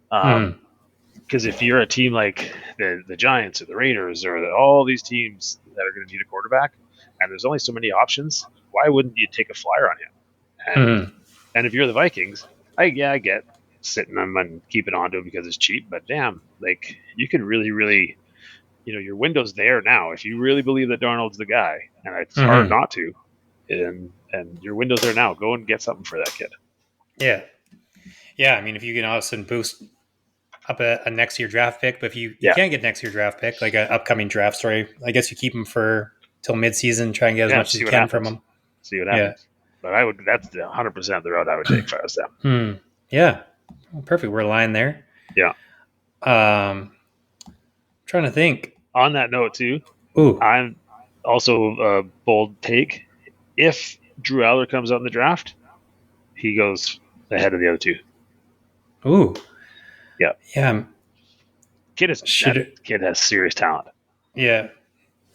Because if you're a team like the Giants or the Raiders or all these teams that are going to need a quarterback, and there's only so many options, why wouldn't you take a flyer on him? And if you're the Vikings, I get sitting them and keeping on to him because it's cheap, but damn, like you could really, really, your window's there now. If you really believe that Darnold's the guy, and it's hard not to, and your window's there now, go and get something for that kid. Yeah. Yeah, I mean, if you can all of a sudden boost up a next year draft pick, but if you can't get next year draft pick, like an upcoming draft story, I guess you keep him for till midseason, try and get as much as you can from him. See what happens. But that's 100% the route I would take if I was them. Yeah. Well, perfect. We're aligned there. Yeah. Trying to think. On that note, too, Ooh. I'm also a bold take. If Drew Aller comes out in the draft, he goes ahead of the other 2. Ooh. Yeah. Yeah. That kid has serious talent. Yeah.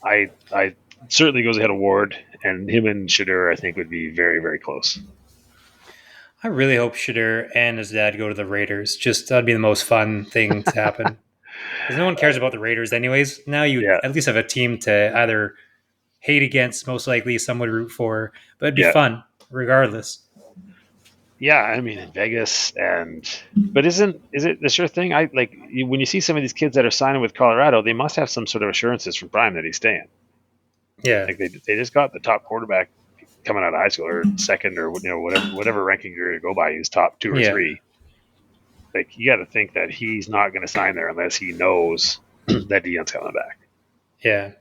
I certainly goes ahead of Ward, and him and Shadur, I think, would be very, very close. I really hope Shadur and his dad go to the Raiders. That'd be the most fun thing to happen. Because no one cares about the Raiders anyways. Now you at least have a team to either hate against, most likely some would root for, but it'd be fun regardless. Yeah, I mean in Vegas, but is it the sure thing? I like when you see some of these kids that are signing with Colorado, they must have some sort of assurances from Prime that he's staying. Yeah, like they just got the top quarterback coming out of high school or second or whatever ranking you're going to go by. He's top 2 or 3. Like, you got to think that he's not going to sign there unless he knows that Deion's coming back. Yeah,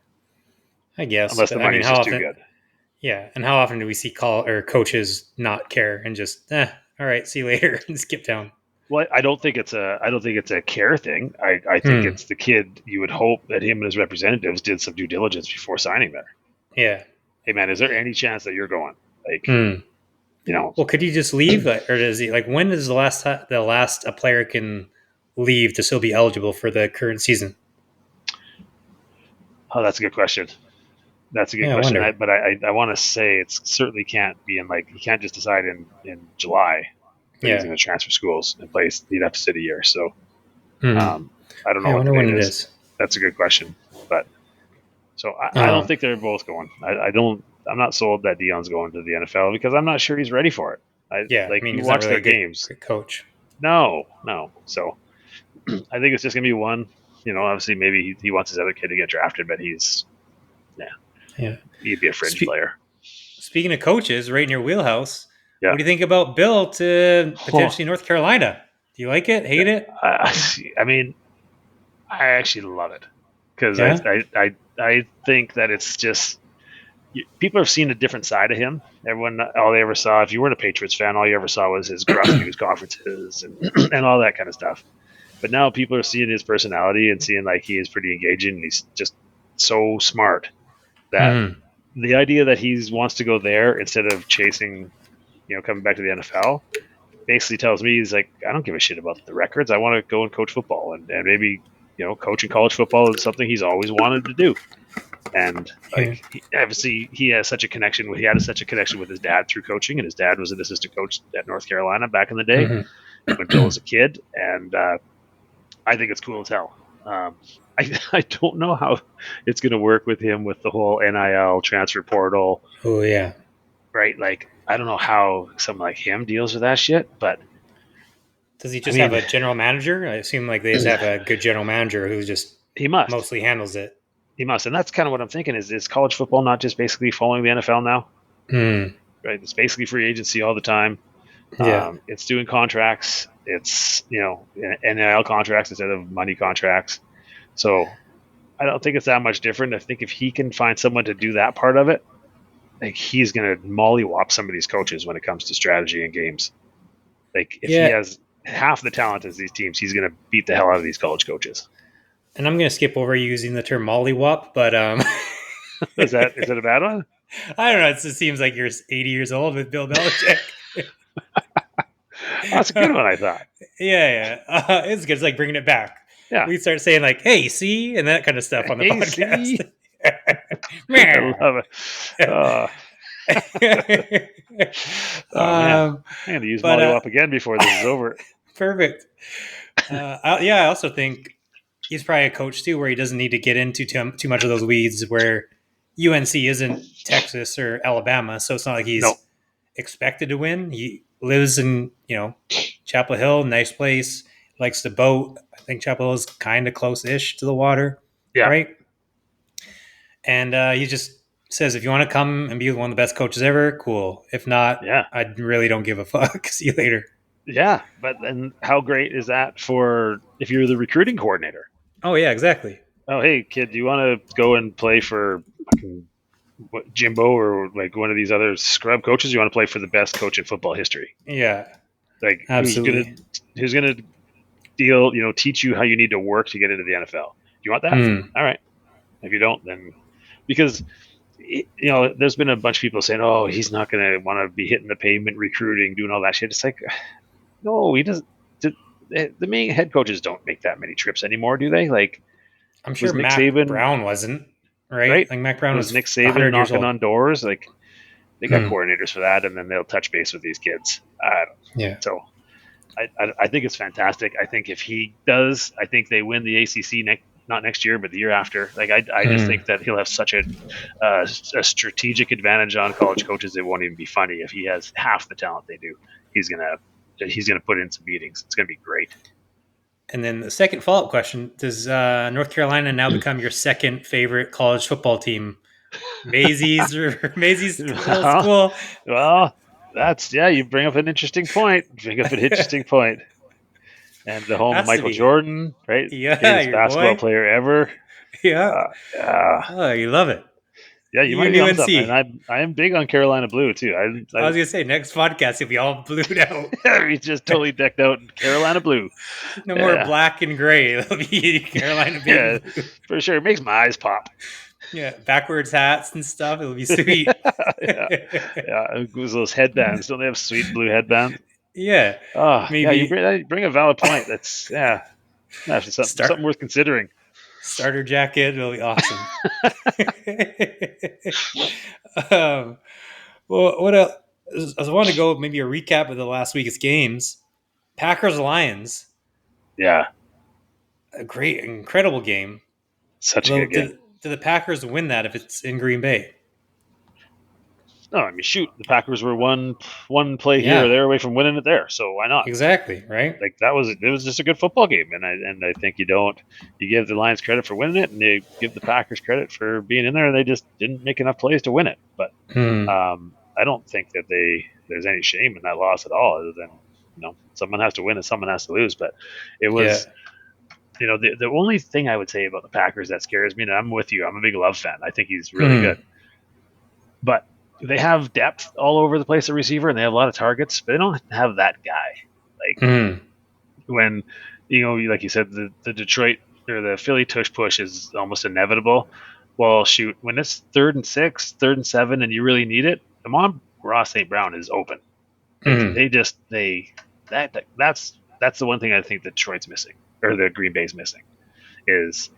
I guess. Unless But the I mean, money's how just too often? good. Yeah, and how often do we see coaches not care and just, all right, see you later, and skip town? Well, I don't think it's a care thing. I think Hmm. it's the kid. You would hope that him and his representatives did some due diligence before signing there. Yeah. Hey man, is there any chance that you're going? Like, Hmm. you know, Well, could he just leave, or does he like? When is the last a player can leave to still be eligible for the current season? oh, that's a good question. That's a good Yeah, I question. wonder. But I want to say it certainly can't be in, like, he can't just decide in July that he's Yeah. going to transfer schools and play. He'd have to sit a year. So Hmm. um, I don't know Yeah, I what the wonder when date it is. is. That's a good question. But so I don't Um. think they're both going. I don't. I'm not sold that Deion's going to the NFL because I'm not sure he's ready for it. I Yeah, I like mean, you he's not watch really their a good games. coach. No, no. So I think it's just gonna be one. You know, obviously maybe he wants his other kid to get drafted, but yeah, Yeah. he'd be a fringe Spe- player. Speaking of coaches, right in your wheelhouse, Yeah. what do you think about Bill to Huh. potentially North Carolina? Do you like it? Hate it? I mean, I actually love it because Yeah. I think that it's just people have seen a different side of him. Everyone, all they ever saw, if you weren't a Patriots fan, all you ever saw was his gruff news conferences and and all that kind of stuff. But now people are seeing his personality and seeing like he is pretty engaging and he's just so smart that Hmm. the idea that he wants to go there instead of chasing, coming back to the NFL basically tells me he's like, I don't give a shit about the records. I want to go and coach football and maybe, coaching college football is something he's always wanted to do. And like, Yeah. obviously he has such a connection with, he had such a connection with his dad through coaching, and his dad was an assistant coach at North Carolina back in the day Hmm. when Bill was a kid. And I think it's cool as hell. I don't know how it's going to work with him with the whole NIL transfer portal, Oh yeah. right? Like, I don't know how someone like him deals with that shit, but Does he I just have mean, a general manager? I assume like they just have a good general manager who just he must, mostly handles it. he must, and that's kind of what I'm thinking. Is college football not just basically following the NFL now? Hmm. Right, it's basically free agency all the time. Yeah. It's doing contracts. It's NIL contracts instead of money contracts. So I don't think it's that much different. I think if he can find someone to do that part of it, like, he's gonna mollywop some of these coaches when it comes to strategy and games. Like, if he Yeah. has half the talent as these teams, he's gonna beat the hell out of these college coaches. And I'm gonna skip over using the term mollywop, but Is that a bad one? I don't know. It just seems like you're 80 years old with Bill Belichick. Oh, that's a good one, I thought. Yeah. It's good. It's like bringing it back. Yeah. We start saying like, "Hey, see," and that kind of stuff on the Hey, see, podcast. I love it. Oh, oh man, um, I'm gonna use but mollywop again before this is over. perfect. I also think he's probably a coach too, where he doesn't need to get into too much of those weeds. Where UNC isn't Texas or Alabama, so it's not like No. he's expected to win. He lives in Chapel Hill, nice place. Likes to boat. I think Chapel Hill is kind of close-ish to the water, Yeah. right? And he just says, if you want to come and be one of the best coaches ever, cool. If not, Yeah. I really don't give a fuck. See you later. Yeah. But then how great is that for if you're the recruiting coordinator? Oh yeah, exactly. Oh, hey kid, do you want to go and play for Jimbo or like one of these other scrub coaches? You want to play for the best coach in football history? Yeah, Like, absolutely. who's gonna teach you how you need to work to get into the NFL? Do you want that? Hmm. All right. If you don't, then because there's been a bunch of people saying, "Oh, he's not going to want to be hitting the pavement, recruiting, doing all that shit." It's like, no, he doesn't. The main head coaches don't make that many trips anymore, do they? Like, I'm sure was Nick Mac Saban Brown wasn't, right? right? Like Mac Brown Was was Nick Saban 100 years knocking old. on doors? Like, they got Hmm. coordinators for that, and then they'll touch base with these kids. Yeah. So I think it's fantastic. I think if he does, I think they win the ACC not next year, but the year after. Like, I just Hmm. think that he'll have such a strategic advantage on college coaches. It won't even be funny if he has half the talent they do. He's gonna put in some meetings. It's gonna be great. And then the second follow-up question: does North Carolina now become your second favorite college football team? Maisie's or Maisie's little well, school. well, that's, yeah. You bring up an interesting point. Bring up an interesting point. and the home of Has to Michael be. Jordan, right? Yeah, Greatest your basketball boy. player ever. Yeah. Yeah, Oh, you love it. you might be on something. And UNC. I am big on Carolina blue too. I was gonna say next podcast you'll be all blued out. He's just totally decked out in Carolina blue. No more Yeah, black and gray. It'll be Carolina baby yeah, blue. for sure. It makes my eyes pop. Yeah, backwards hats and stuff. It'll be sweet. Yeah, yeah. Those headbands. Don't they have sweet blue headbands? Yeah, Oh, yeah. You maybe bring a valid point. That's actually start something worth considering. starter jacket. It'll be awesome. um, well, what else? I want to go maybe a recap of the last week's games. Packers Lions, Yeah, a great, incredible game. such a Although, good game. do the Packers win that if it's in Green Bay? No, I mean, shoot, the Packers were one play here or Yeah, there away from winning it there. So why not? exactly. Right. Like it was just a good football game, and I think you give the Lions credit for winning it, and you give the Packers credit for being in there, and they just didn't make enough plays to win it. But Hmm. I don't think that there's any shame in that loss at all, other than someone has to win and someone has to lose. But it Yeah. was the only thing I would say about the Packers that scares me, and I'm with you, I'm a big Love fan. I think he's really Hmm. good, but they have depth all over the place at receiver, and they have a lot of targets, but they don't have that guy. Like Hmm. when like you said, the Detroit or the Philly tush push is almost inevitable. Well, shoot, when it's 3rd and 6, 3rd and 7, and you really need it, Amon Ross St. Brown is open. Like Hmm. that's the one thing I think Detroit's missing, or the Green Bay's missing, is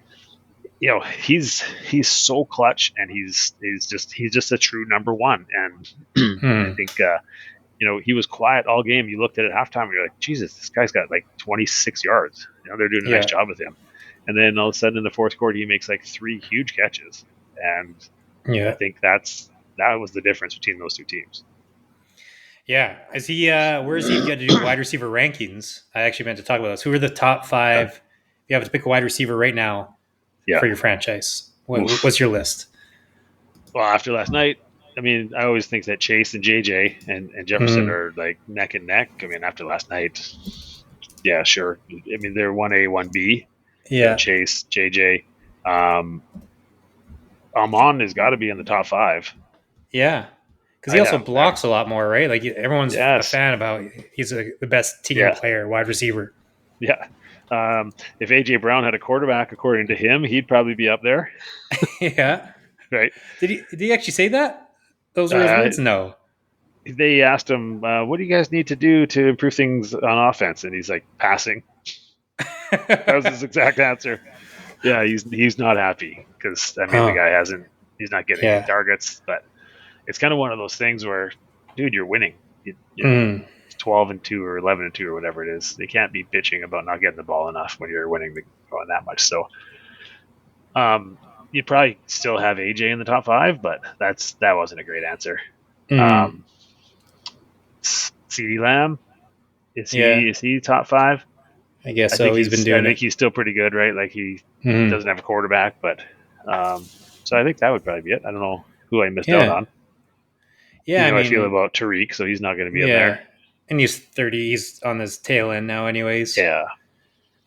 he's so clutch, and he's just a true number one. And I Hmm. think he was quiet all game. You looked at it at halftime, and you're like, Jesus, this guy's got like 26 yards. They're doing a nice Yeah. job with him. And then all of a sudden in the fourth quarter, he makes like 3 huge catches, and I Yeah. think that was the difference between those two teams. Yeah. Is he? Where is he? If you had to do wide receiver rankings, I actually meant to talk about this. Who are the top 5? If you have to pick a wide receiver right now Yeah. for your franchise, Oof. what's your list? Well, after last night, I mean, I always think that Chase and JJ and Jefferson are like neck and neck. I mean, after last night, yeah, sure. I mean, they're 1A, 1B. Yeah. Chase, JJ. Amon has got to be in the top 5. Yeah. Because he also blocks a lot more, right? Like everyone's a fan about he's the best team player, wide receiver. Yeah. If AJ Brown had a quarterback, according to him, he'd probably be up there. Yeah. Right. Did he actually say that? Those were his words? No. They asked him, what do you guys need to do to improve things on offense? And he's like, passing. That was his exact answer. Yeah, he's not happy because, I mean, the guy he's not getting any targets. But it's kind of one of those things where, dude, you're winning. You're 12-2 or 11-2 or whatever it is. They can't be bitching about not getting the ball enough when you're winning going that much. So you'd probably still have AJ in the top 5, but that wasn't a great answer. CeeDee Lamb, is he top 5? I guess so. He's been doing it. I think he's still pretty good, right? Like he doesn't have a quarterback, but so I think that would probably be it. I don't know who I missed out on. Yeah, I feel about Tariq, so he's not going to be in there. And he's 30. He's on his tail end now, anyways. Yeah,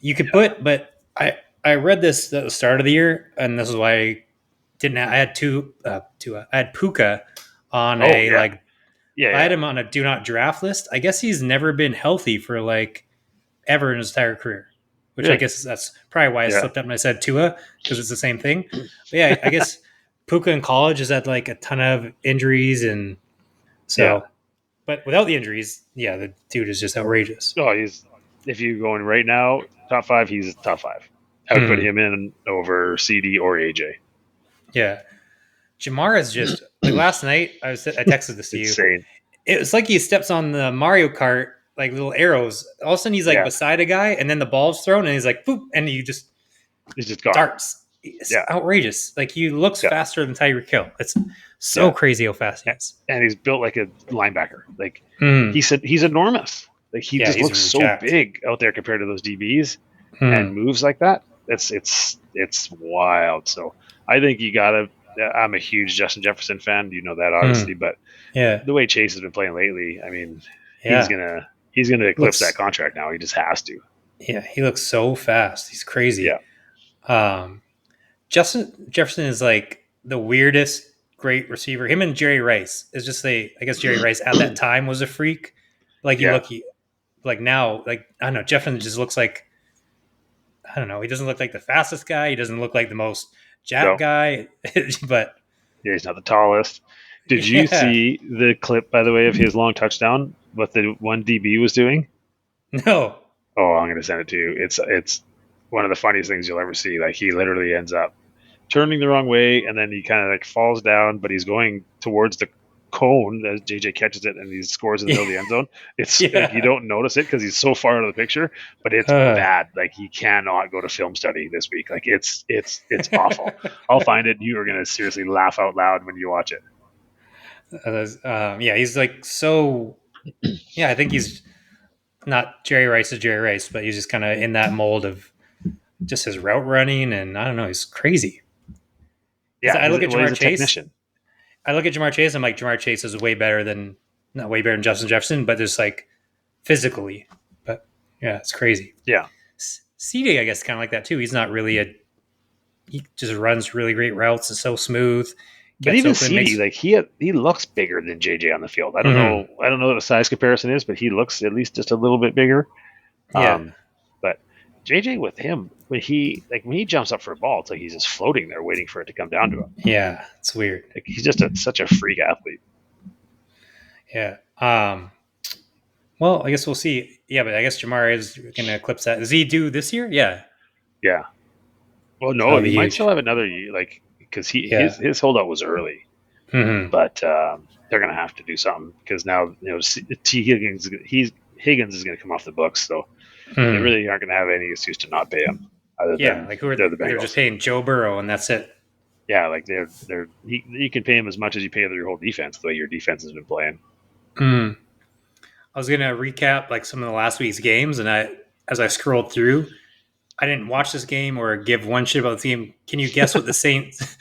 you could put, but I read this at the start of the year, and this is why I didn't. I had I had Puka on I had him on a do not draft list. I guess he's never been healthy for like ever in his entire career, which I guess that's probably why I slipped up and I said Tua, because it's the same thing. But yeah, I guess Puka in college has had like a ton of injuries, and so, but without the injuries, the dude is just outrageous. Oh, if you're going right now, top 5, he's top 5. I would put him in over CD or AJ. Yeah. Jamar is just like last night. I texted this to you. It's like he steps on the Mario Kart, like little arrows. All of a sudden, he's like beside a guy, and then the ball's thrown, and he's like, boop, and he's just gone. Darts. It's outrageous. Like he looks faster than Tyreek Hill. It's so crazy how fast he is. And he's built like a linebacker. Like he's enormous. Like he just looks so big out there compared to those DBs, and moves like that. It's wild. So I think you gotta. I'm a huge Justin Jefferson fan. You know that obviously, but the way Chase has been playing lately, I mean, he's gonna eclipse that contract now. He just has to. Yeah, he looks so fast. He's Yeah. crazy. Um, Justin Jefferson is like the weirdest great receiver. Him and Jerry Rice is just I guess Jerry Rice at that time was a freak. Like you Yeah. look, like now, like I don't know, Jefferson just looks like I don't know. He doesn't look like the fastest guy. He doesn't look like the most jack No. guy. But Yeah, he's not the tallest. Did you yeah, see the clip, by the way, of his long touchdown? What the one DB was doing? no, Oh, I'm gonna send it to you. It's one of the funniest things you'll ever see. Like he literally ends up turning the wrong way, and then he kind of like falls down, but he's going towards the cone as JJ catches it, and he scores in the middle of the end zone. It's like you yeah. don't notice it because he's so far out of the picture, but it's Uh, bad. Like he cannot go to film study this week. Like it's awful. I'll find it. You are gonna seriously laugh out loud when you watch it. yeah, he's like so. Yeah, I think he's not Jerry Rice is Jerry Rice, but he's just kind of in that mold of just his route running, and I don't know, he's crazy. Because Yeah, I look at well, he's Jamar a Chase, technician. I'm like Jamar Chase is way better than not way better than Justin Jefferson, but just like physically. But yeah, it's crazy. Yeah, CD, I guess, kind of like that too. He's not really a. He just runs really great routes. It's so smooth. but Gets even open, CD, makes. like he looks bigger than JJ on the field. Mm-hmm. I don't know what the size comparison is, but he looks at least just a little bit bigger. Yeah, Um, but JJ with him, when he jumps up for a ball, it's like he's just floating there waiting for it to come down to him. yeah, it's weird. Like he's just such a freak athlete. Yeah. Well, I guess we'll see. Yeah, but I guess Jamar is going to eclipse that. Does he do this year? Yeah, Yeah. Well, no, that'll be he might huge. still have another year, like because Yeah. his holdout was early, Mm-hmm. but they're gonna have to do something because now T Higgins is gonna come off the books, so they Mm-hmm. really aren't gonna have any excuse to not pay him, other Yeah, than like who are they're the they're just Bengals. paying Joe Burrow and that's it. Yeah, like you can pay him as much as you pay your whole defense, the way your defense has been playing. Mm. I was gonna recap like some of the last week's games, and as I scrolled through, I didn't watch this game or give one shit about the team. Can you guess what the Saints?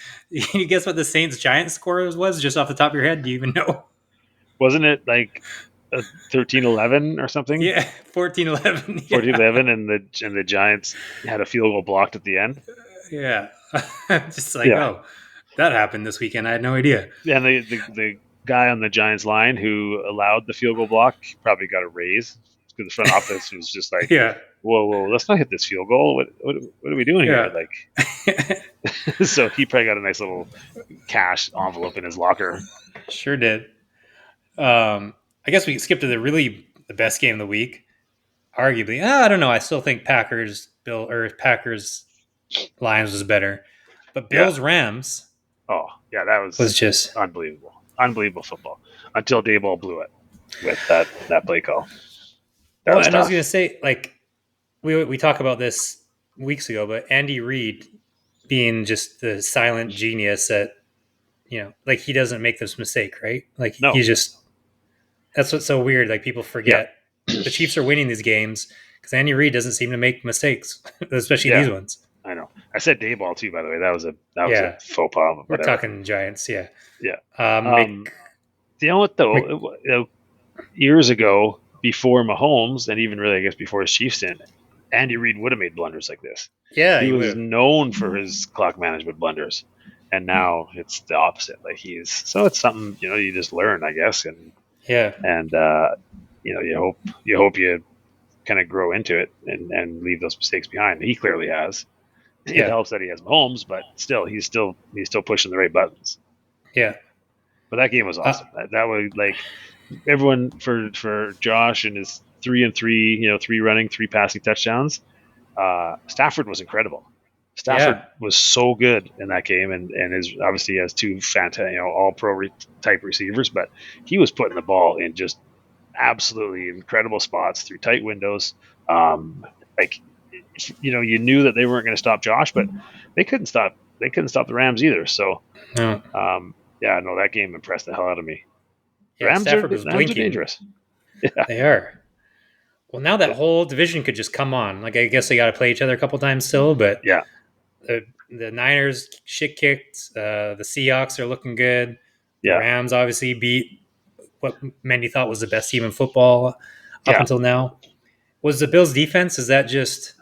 Can you guess what the Saints Giants score was just off the top of your head? Do you even know? Wasn't it like a 13-11 or something? Yeah, 14-11. Yeah, 14-11, and the Giants had a field goal blocked at the end. yeah. Just like, Yeah, oh, that happened this weekend. I had no idea. and the guy on the Giants line who allowed the field goal block probably got a raise because the front office was just like, Yeah, whoa, let's not hit this field goal. What are we doing here? yeah. Like, so he probably got a nice little cash envelope in his locker. Sure did. I guess we skipped to the best game of the week. Arguably, I don't know. I still think Packers Lions was better, but Yeah. Bills Rams Oh, yeah, that was was just unbelievable football until Dayball blew it with that play call. That well. was And I was gonna tough. say like we talked about this weeks ago, but Andy Reid being just the silent genius that like he doesn't make this mistake, right? Like No, he's just that's what's so weird. Like people yeah, forget the Chiefs are winning these games because Andy Reid doesn't seem to make mistakes, especially yeah, these ones. I know. I said Dayball too, by the way. That was a Yeah, faux pas, but we're whatever. talking Giants. Yeah, Yeah. Mc, You know what Mc, though? Years ago, before Mahomes, and even really, I guess, before his Chiefs stint, Andy Reid would have made blunders like this. yeah, He he would was have. known for his clock management blunders, and now it's the opposite. Like so it's something you just learn, I guess, Yeah, and you hope you kind of grow into it and leave those mistakes behind. He clearly has. It yeah, helps that he has Mahomes, but still, he's still pushing the right buttons. yeah. But that game was Uh, awesome. That was like everyone for Josh and his 3 and 3, 3 running, 3 passing touchdowns. Stafford was incredible. Stafford yeah, was so good in that game, and is obviously has two fantastic, all pro type receivers. But he was putting the ball in just absolutely incredible spots through tight windows. Like you knew that they weren't going to stop Josh, but they couldn't stop the Rams either. So no, yeah, no, that game impressed the hell out of me. yeah. Stafford was Rams are blinking. dangerous. Yeah, They are. Well, now that yeah, whole division could just come on. Like I guess they got to play each other a couple times still, but yeah, the Niners shit kicked. The Seahawks are looking good. The yeah, Rams obviously beat what many thought was the best team in football up yeah. until now. Was the Bills' defense, is that just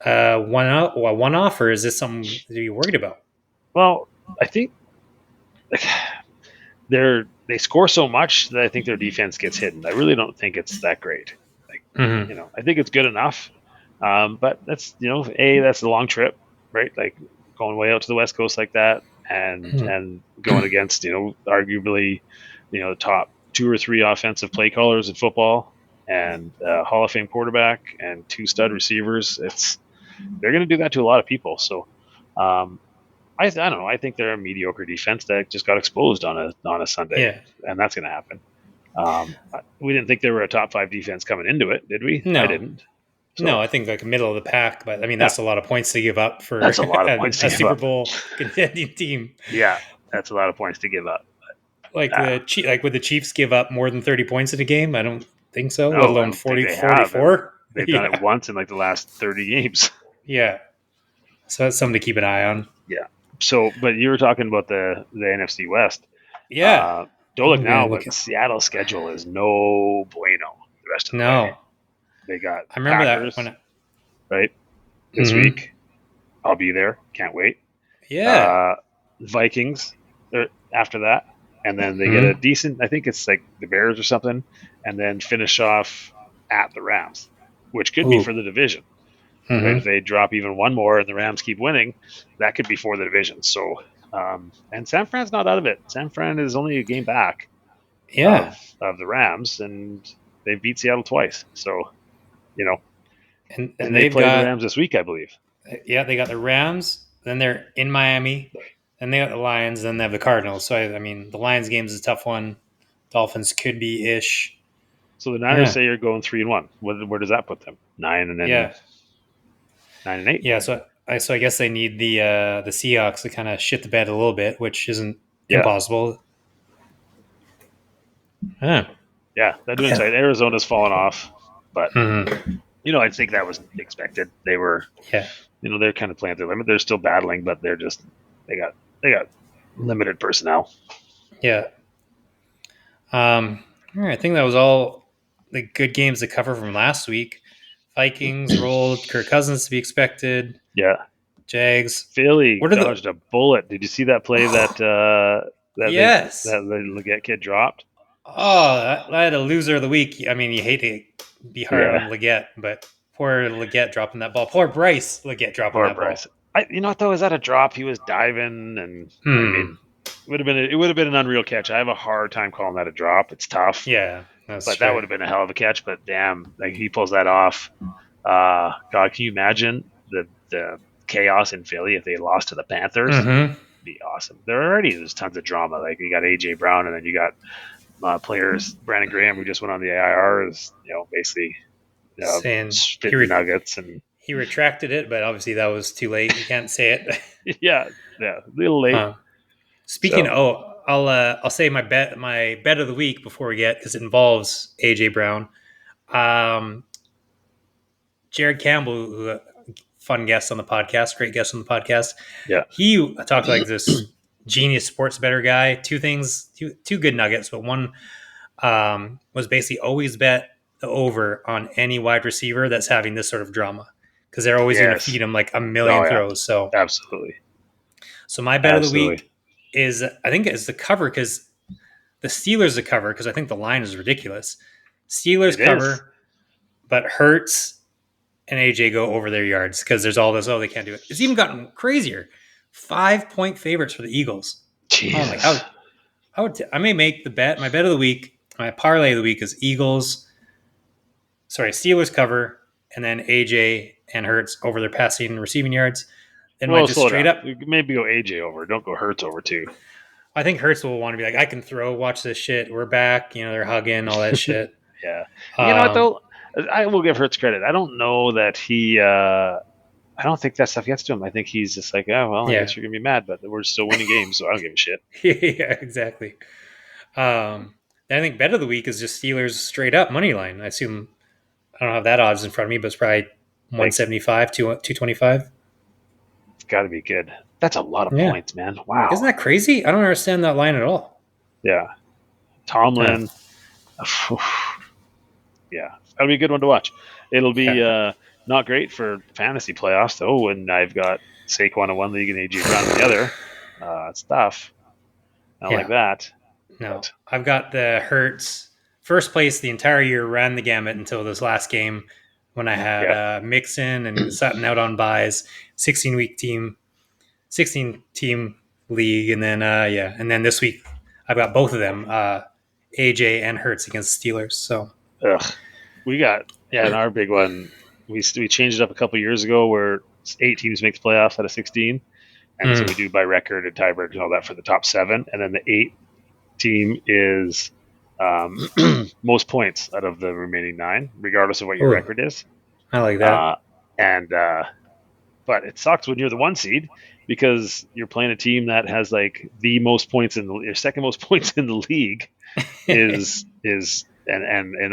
one off, or is this something to be worried about? Well, I think they score so much that I think their defense gets hidden. I really don't think it's that great. Like, Mm-hmm. I think it's good enough. But that's that's a long trip, right? Like going way out to the West Coast like that, and going against arguably the top two or three offensive play callers in football, and Hall of Fame quarterback and two stud receivers. They're going to do that to a lot of people. So um, I don't know. I think they're a mediocre defense that just got exposed on a Sunday, Yeah. and that's going to happen. We didn't think they were a top 5 defense coming into it, did we? I No. didn't. No, So I think like middle of the pack, but I mean yeah, that's a lot of points to give up for that's a lot of points to a give Super up. Bowl contending team. Yeah, that's a lot of points to give up. Like would the Chiefs give up more than 30 points in a game? I don't think so, let No, I alone don't think 40, they have, and 44. they've done it Yeah. once in like the last 30 games. Yeah. So that's something to keep an eye on. Yeah. So, but you were talking about the NFC West. Yeah. Uh, don't look I'm now, gonna look but at Seattle's schedule is no bueno the rest of the way. No. They got I remember that Packers when right this Mhm. week. I'll be there. Can't wait. Yeah. Uh, Vikings after that, and then they get a Mhm. decent. I think it's like the Bears or something, and then finish off at the Rams, which could be Ooh. for the division. Right, if Mhm. they drop even one more and the Rams keep winning, that could be for the division. So, and San Fran's not out of it. San Fran is only a game back Yeah. of the Rams, and they beat Seattle twice. So, you know, And and they they've play the got Rams this week, I believe. they got the Rams, then they're in Miami, then they got the Lions, then they have the Cardinals. So I mean, the Lions game is a tough one. Dolphins could be ish. So the Niners Yeah. say you're going 3-1. Where does that put them? 9 Yeah. and 8. Yeah, so I guess they need the Seahawks to kind of shit the bed a little bit, which isn't Yeah, impossible. Yeah. yeah, they're doing Yeah. tight. Arizona's fallen off, but Mhm. I think that was expected. They were, Yeah. they're kind of playing their limit. They're still battling, but they got limited personnel. Yeah. All right, I think that was all the good games to cover from last week. Vikings rolled. Kirk Cousins to be expected. Yeah, Jags. Philly What are the? dodged a bullet. Did you see that play Yes. that the Leggett kid dropped? Oh, I had a loser of the week. I mean, you hate to be hard Yeah, on Leggett, but poor Leggett dropping that ball. Poor Bryce Leggett dropping poor that Bryce. ball. You know what though? Was that a drop? He was diving, and I Hmm. mean, it would have been an unreal catch. I have a hard time calling that a drop. It's tough, Yeah, that's but that true. would have been a hell of a catch. But damn, like he pulls that off. God, can you imagine the chaos in Philly if they lost to the Panthers? Mm-hmm. Be awesome. There's tons of drama. Like you got AJ Brown, and then you got players Brandon Graham who just went on the IR is basically Saying spitting nuggets and he retracted it, but obviously that was too late. You can't say it. yeah, a little late. Speaking, So I'll say my bet of the week before we get, because it involves AJ Brown. Um, Jared Campbell, who fun guest on the podcast, great guest on the podcast. yeah, He talked like this genius sports better guy. Two good nuggets, but one was basically always bet the over on any wide receiver that's having this sort of drama, because they're always going to yes, feed him like a oh million yeah, throws. absolutely, So my bet of the absolutely. week is, I think it's the cover, because the Steelers the cover, because I think the line is ridiculous. Steelers It is. cover, but Hurts and AJ go over their yards, because there's all this. Oh, they can't do it. It's even gotten crazier. 5-point favorites for the Eagles. Oh, I'm like, Jesus. I may make the bet. My bet of the week, my parlay of the week is Steelers cover, and then AJ and Hurts over their passing and receiving yards. Then my Well, just slow straight down. up, Maybe go AJ over. Don't go Hurts over too. I think Hurts will want to be like, I can throw. Watch this shit. We're back. They're hugging, all that shit. Yeah. You know what Um, though? I will give Hurts credit. I don't know that he. I don't think that stuff gets to him. I think he's just like, oh well, I yeah, guess you're gonna be mad, but we're still winning games, so I don't give a shit. yeah, exactly. I think bet of the week is just Steelers straight up money line. I assume I don't have that odds in front of me, but it's probably Like 175, 225. it's got to be good. That's a lot of Yeah, points, man. Wow. isn't that crazy? I don't understand that line at all. Yeah. Yeah. Tomlin. Yeah. that'll be a good one to watch. It'll be Yeah. not great for fantasy playoffs though. When I've got Saquon in one league and AJ Brown in the other, it's tough. Not like Yeah. that. No, But I've got the Hurts first place the entire year, ran the gamut until this last game when I had yeah, Mixon and Sutton out on buys, 16 team league, and then and then this week I've got both of them, AJ and Hurts against Steelers. So ugh. We got in our big one. We changed it up a couple years ago where 8 teams make the playoffs out of 16, and so we do by record and tiebreakers and all that for the top 7, and then the 8 team is most points out of the remaining 9, regardless of what your ooh, record is. I like that. Uh, and But it sucks when you're the 1 seed because you're playing a team that has like the most points in the second most points in the league and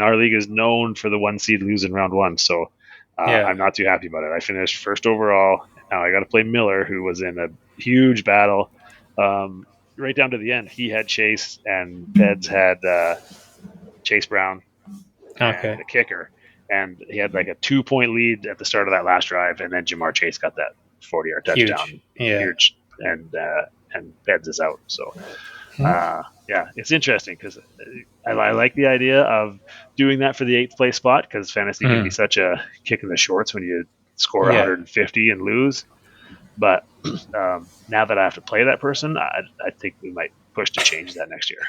our league is known for the 1 seed losing round 1. So Yeah. I'm not too happy about it. I finished first overall. Now I got to play Miller, who was in a huge battle. Right down to the end, he had Chase and Peds had Chase Brown and Okay. a kicker, and he had like a 2 point lead at the start of that last drive, and then Jamar Chase got that 40-yard Huge. touchdown, Yeah. huge, and Peds is out. So yeah, it's interesting because I like the idea of doing that for the 8th place spot because fantasy can be such a kick in the shorts when you score Yeah. 150 and lose. But now that I have to play that person, I think we might push to change that next year.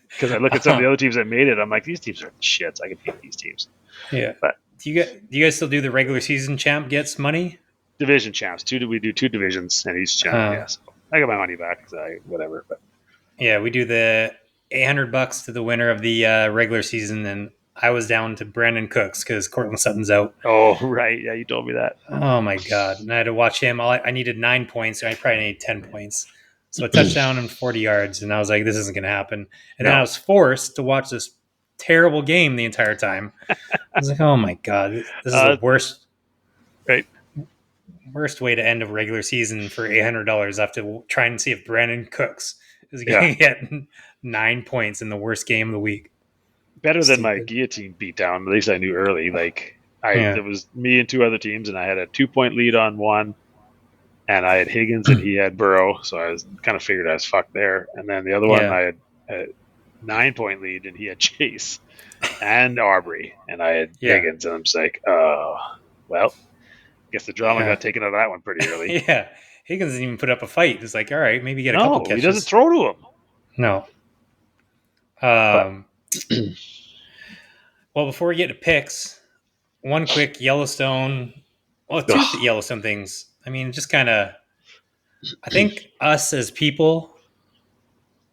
Because I look at some of the other teams that made it, I'm like, these teams are shits. I can beat these teams. Yeah. But Do you guys still do the regular season champ gets money? division champs, we do 2 divisions, and each champ, yeah. So I got my money back. Whatever. But Yeah, we do the $800 to the winner of the regular season, and I was down to Brandon Cooks because Cortland Sutton's out. oh right, yeah, you told me that. Oh my god! And I had to watch him. I needed 9 points. So I probably needed 10 points. So a touchdown and 40 yards, and I was like, "This isn't going to happen." And then I No, was forced to watch this terrible game the entire time. I was like, "Oh my god, this is the worst." Right. Worst way to end a regular season for $800. I have to try and see if Brandon Cooks is going to get 9 points in the worst game of the week. Better than my Stupid. guillotine beatdown. At least I knew early. Like Yeah. it was me and 2 other teams, and I had a 2 point lead on one, and I had Higgins and he had Burrow, so I was kind of figured I was fucked there. And then the other one, Yeah. I had a 9 point lead, and he had Chase and Aubrey, and I had Higgins, and I'm just like, oh, well, guess the drama got taken out of that one pretty early. Yeah. Higgins didn't even put up a fight. It's like, all right, maybe get a couple catches. He doesn't throw to him. No. Well, before we get to picks, one quick Yellowstone. Well, 2 Yellowstone things. I mean, just kind of. I think us as people,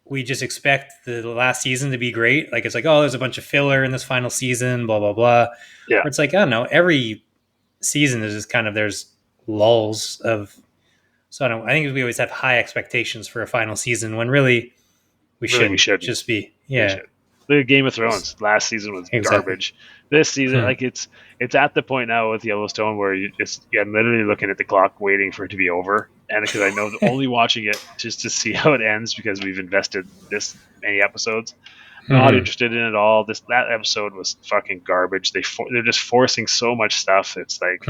we just expect the last season to be great. Like it's like, oh, there's a bunch of filler in this final season, blah blah blah. Yeah. Where it's like, I don't know, every season is just kind of there's lulls of. So I think we always have high expectations for a final season when really we shouldn't just be. Yeah. The Game of Thrones last season was garbage. This season, like it's at the point now with Yellowstone where I'm literally looking at the clock, waiting for it to be over, and because I know only watching it just to see how it ends because we've invested this many episodes. Not interested in it at all. That episode was fucking garbage. They're just forcing so much stuff. It's like,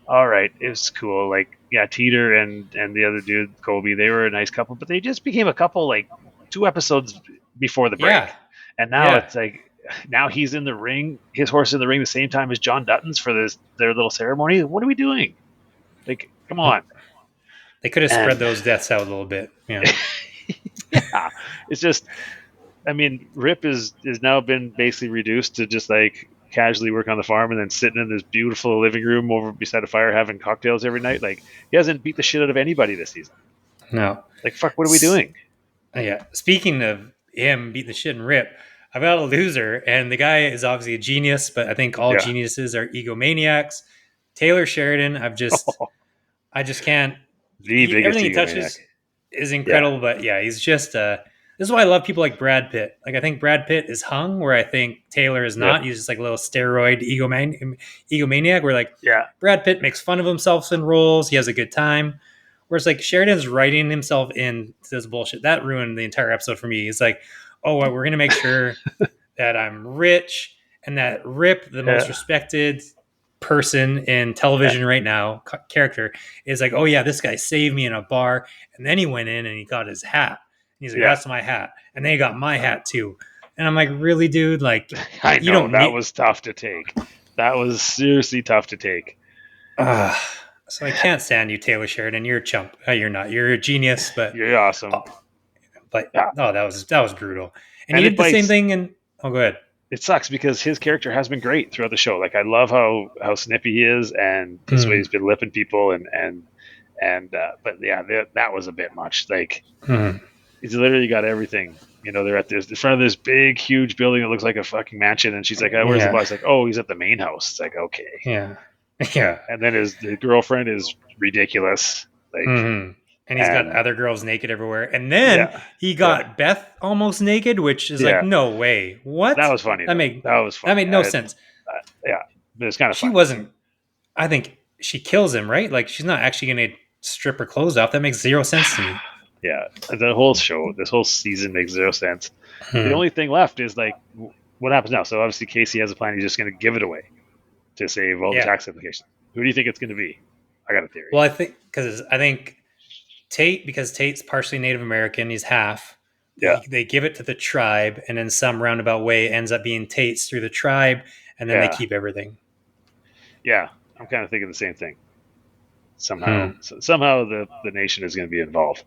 all right, it's cool. Like, yeah, Teeter and the other dude, Colby, they were a nice couple, but they just became a couple like 2 episodes before the break. Yeah. And now it's like, now he's in the ring, his horse is in the ring the same time as John Dutton's for their little ceremony. What are we doing? Like, come on. They could have spread those deaths out a little bit. Yeah. Yeah. It's just, I mean, Rip is now been basically reduced to just like casually work on the farm and then sitting in this beautiful living room over beside a fire having cocktails every night. Like, he hasn't beat the shit out of anybody this season. No. Like, fuck, what are we doing? Yeah. Speaking of him beating the shit and Rip, I've got a loser, and the guy is obviously a genius, but I think all geniuses are egomaniacs. Taylor Sheridan, I just can't. Everything he touches is incredible, but yeah, he's just. This is why I love people like Brad Pitt. Like I think Brad Pitt is hung, where I think Taylor is not. He's just like a little steroid egomaniac. Where like Brad Pitt makes fun of himself in roles. He has a good time. Whereas like Sheridan's writing himself into this bullshit. That ruined the entire episode for me. He's like, oh, we're going to make sure that I'm rich and that Rip, the most respected person in television right now, character, is like, oh yeah, this guy saved me in a bar, and then he went in and he got his hat. And he's like, that's my hat, and then he got my hat too. And I'm like, really, dude? Like, I you know don't that was tough to take. That was seriously tough to take. So I can't stand you, Taylor Sheridan. You're a chump. You're not. You're a genius, but you're awesome. But that was brutal. And he did the same thing. And go ahead. It sucks because his character has been great throughout the show. Like I love how snippy he is, and this way he's been lipping people, but yeah, that was a bit much. Like he's literally got everything. You know, they're at in front of this big, huge building that looks like a fucking mansion, and she's like, "Where's the boss?" Like, "Oh, he's at the main house." It's like, okay, yeah. And then the girlfriend is ridiculous. Like, and he's got other girls naked everywhere. And then he got Beth almost naked, which is like, no way. What? That was funny. That made no sense. Yeah, but it's kind of. She wasn't. I think she kills him, right? Like she's not actually going to strip her clothes off. That makes zero sense to me. Yeah, the whole show, this whole season makes zero sense. The only thing left is like, what happens now? So obviously Casey has a plan. He's just going to give it away to save all the tax implications. Who do you think it's going to be? I got a theory. Well, I think Tate, because Tate's partially Native American, he's half. Yeah. They give it to the tribe, and in some roundabout way, it ends up being Tate's through the tribe, and then they keep everything. Yeah, I'm kind of thinking the same thing. Somehow the nation is going to be involved.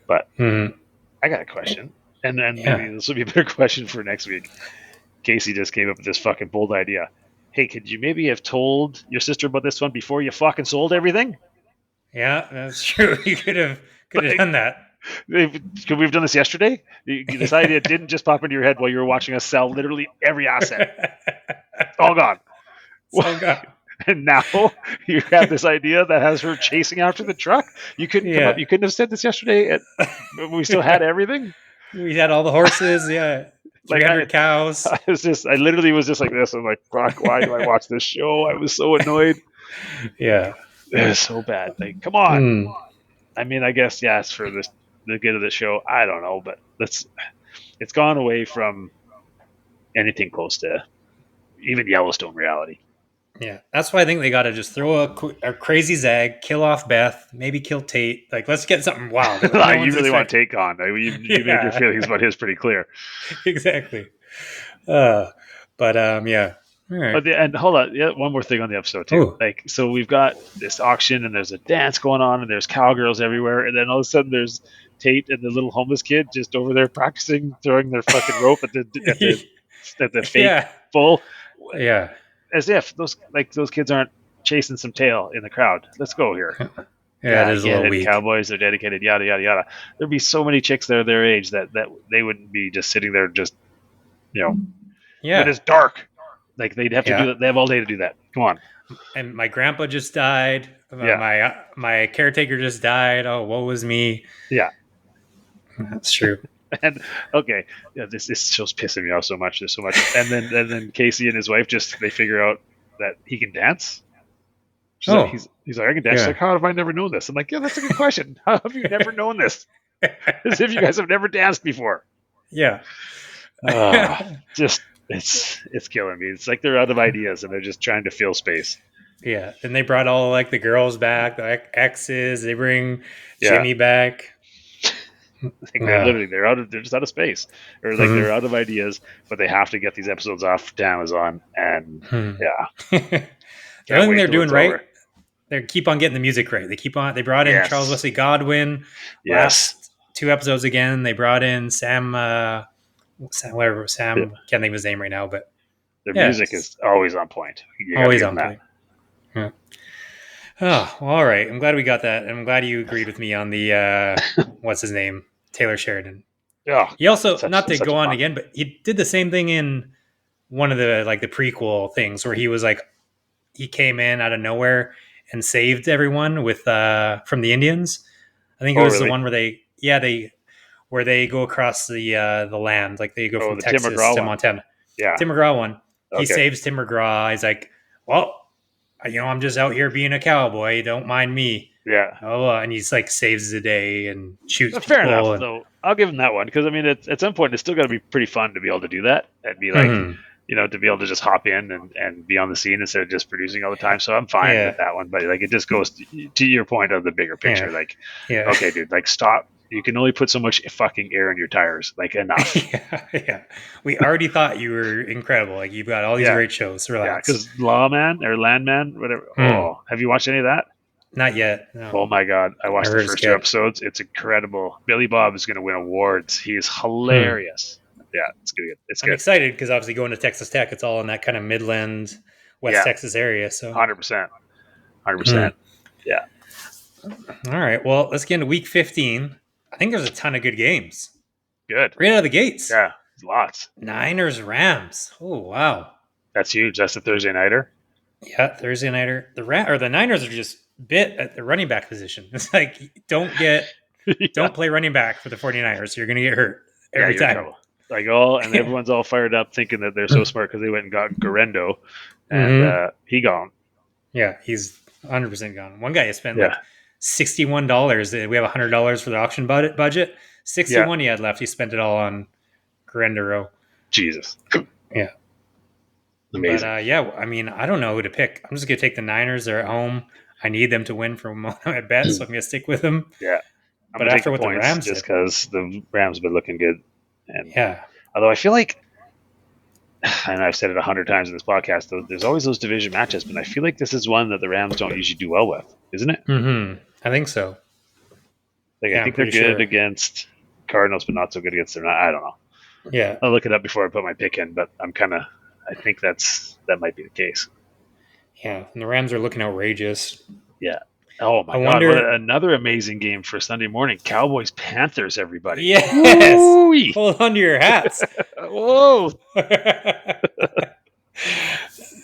But I got a question, and then maybe this will be a better question for next week. Casey just came up with this fucking bold idea. Hey, could you maybe have told your sister about this one before you fucking sold everything? Yeah, that's true. You could have done that. Could we have done this yesterday? This idea didn't just pop into your head while you were watching us sell literally every asset. It's all gone. It's all gone. And now you have this idea that has her chasing after the truck. You couldn't come up. You couldn't have said this yesterday. We still had everything. We had all the horses. Yeah, 300 cows. I literally was just like this. I'm like, fuck, why do I watch this show? I was so annoyed. Yeah, it was so bad. Like, come on. I mean, I guess it's for the good of the show. I don't know, but it's gone away from anything close to even Yellowstone reality. Yeah, that's why I think they got to just throw a crazy zag, kill off Beth, maybe kill Tate. Like, let's get something wild. You really want Tate gone. You made your feelings about his pretty clear. Exactly. Yeah. All right. And hold on, one more thing on the episode too. Ooh. Like, so we've got this auction, and there's a dance going on, and there's cowgirls everywhere, and then all of a sudden there's Tate and the little homeless kid just over there practicing throwing their fucking rope at the fake bull. Yeah. As if those kids aren't chasing some tail in the crowd. Let's go here. Yeah, it is a little weak. Cowboys are dedicated, yada yada yada. There'd be so many chicks that are their age that they wouldn't be just sitting there, just But it's dark. Like they'd have to do that. They have all day to do that. Come on. And my grandpa just died. My caretaker just died. Oh, woe was me. Yeah, that's true. And this show's pissing me off so much. There's so much, and then Casey and his wife they figure out that he can dance. He's like, I can dance. She's like, how have I never known this? I'm like, that's a good question. How have you never known this? As if you guys have never danced before. Yeah. Just it's killing me. It's like they're out of ideas and they're just trying to fill space. Yeah, and they brought all like the girls back, the exes. They bring Jimmy back. They're just out of space, or like they're out of ideas, but they have to get these episodes off to Amazon. And the only thing they're doing right, they keep on getting the music right. They brought in Charles Wesley Godwin. Last 2 episodes again. They brought in Sam. Can't think of his name right now, but their music is always on point. Always on point. Yeah. Oh, well, all right. I'm glad we got that. I'm glad you agreed with me on the what's his name, Taylor Sheridan. Yeah. He also, not to go on again, but he did the same thing in one of the the prequel things where he was like, he came in out of nowhere and saved everyone with from the Indians. I think it was the one where they go across the land, like they go from Texas to Montana. Yeah, Tim McGraw one. He saves Tim McGraw. He's like, well, I'm just out here being a cowboy. Don't mind me. Yeah. And he's like saves the day and shoots. Fair enough, though. I'll give him that one because I mean, at some point, it's still got to be pretty fun to be able to do that and be like, to be able to just hop in and be on the scene instead of just producing all the time. So I'm fine with that one. But like, it just goes to your point of the bigger picture. Like, okay, dude, like stop. You can only put so much fucking air in your tires. Like, enough. Yeah. We already thought you were incredible. Like, you've got all these great shows. Relax. Yeah, because Lawman or Landman, whatever. Oh, have you watched any of that? Not yet. No. Oh my god, I watched the first 2 episodes. It's incredible. Billy Bob is going to win awards. He is hilarious. Yeah, it's good. I'm excited because obviously going to Texas Tech, it's all in that kind of Midland, West Texas area. So 100%. Yeah. All right. Well, let's get into week 15. I think there's a ton of good games. Good. Right out of the gates. Yeah, lots. Niners, Rams. Oh, wow. That's huge. That's the Thursday nighter. Yeah, Thursday nighter. The Niners are just bit at the running back position. It's like, don't play running back for the 49ers. You're going to get hurt every time. Like everyone's all fired up thinking that they're so smart because they went and got Garendo, and he gone. Yeah, he's 100% gone. One guy has spent like $61. We have $100 for the auction budget. 61 he had left. He spent it all on Garendo. Jesus. Yeah. Amazing. But I mean, I don't know who to pick. I'm just going to take the Niners. They're at home. I need them to win from my bet, so I'm going to stick with them. Yeah. But after what the Rams just because the Rams have been looking good. And although I feel like, and I've said it 100 times in this podcast, though, there's always those division matchups, but I feel like this is one that the Rams don't usually do well with, isn't it? Mm-hmm. I think so. Like, I think they're good against Cardinals, but not so good against them. I don't know. Yeah. I'll look it up before I put my pick in, but I think that might be the case. Yeah, and the Rams are looking outrageous. Yeah. Oh my God! What another amazing game for Sunday morning. Cowboys Panthers, everybody. Yes. Woo-wee. Hold on to your hats. Whoa.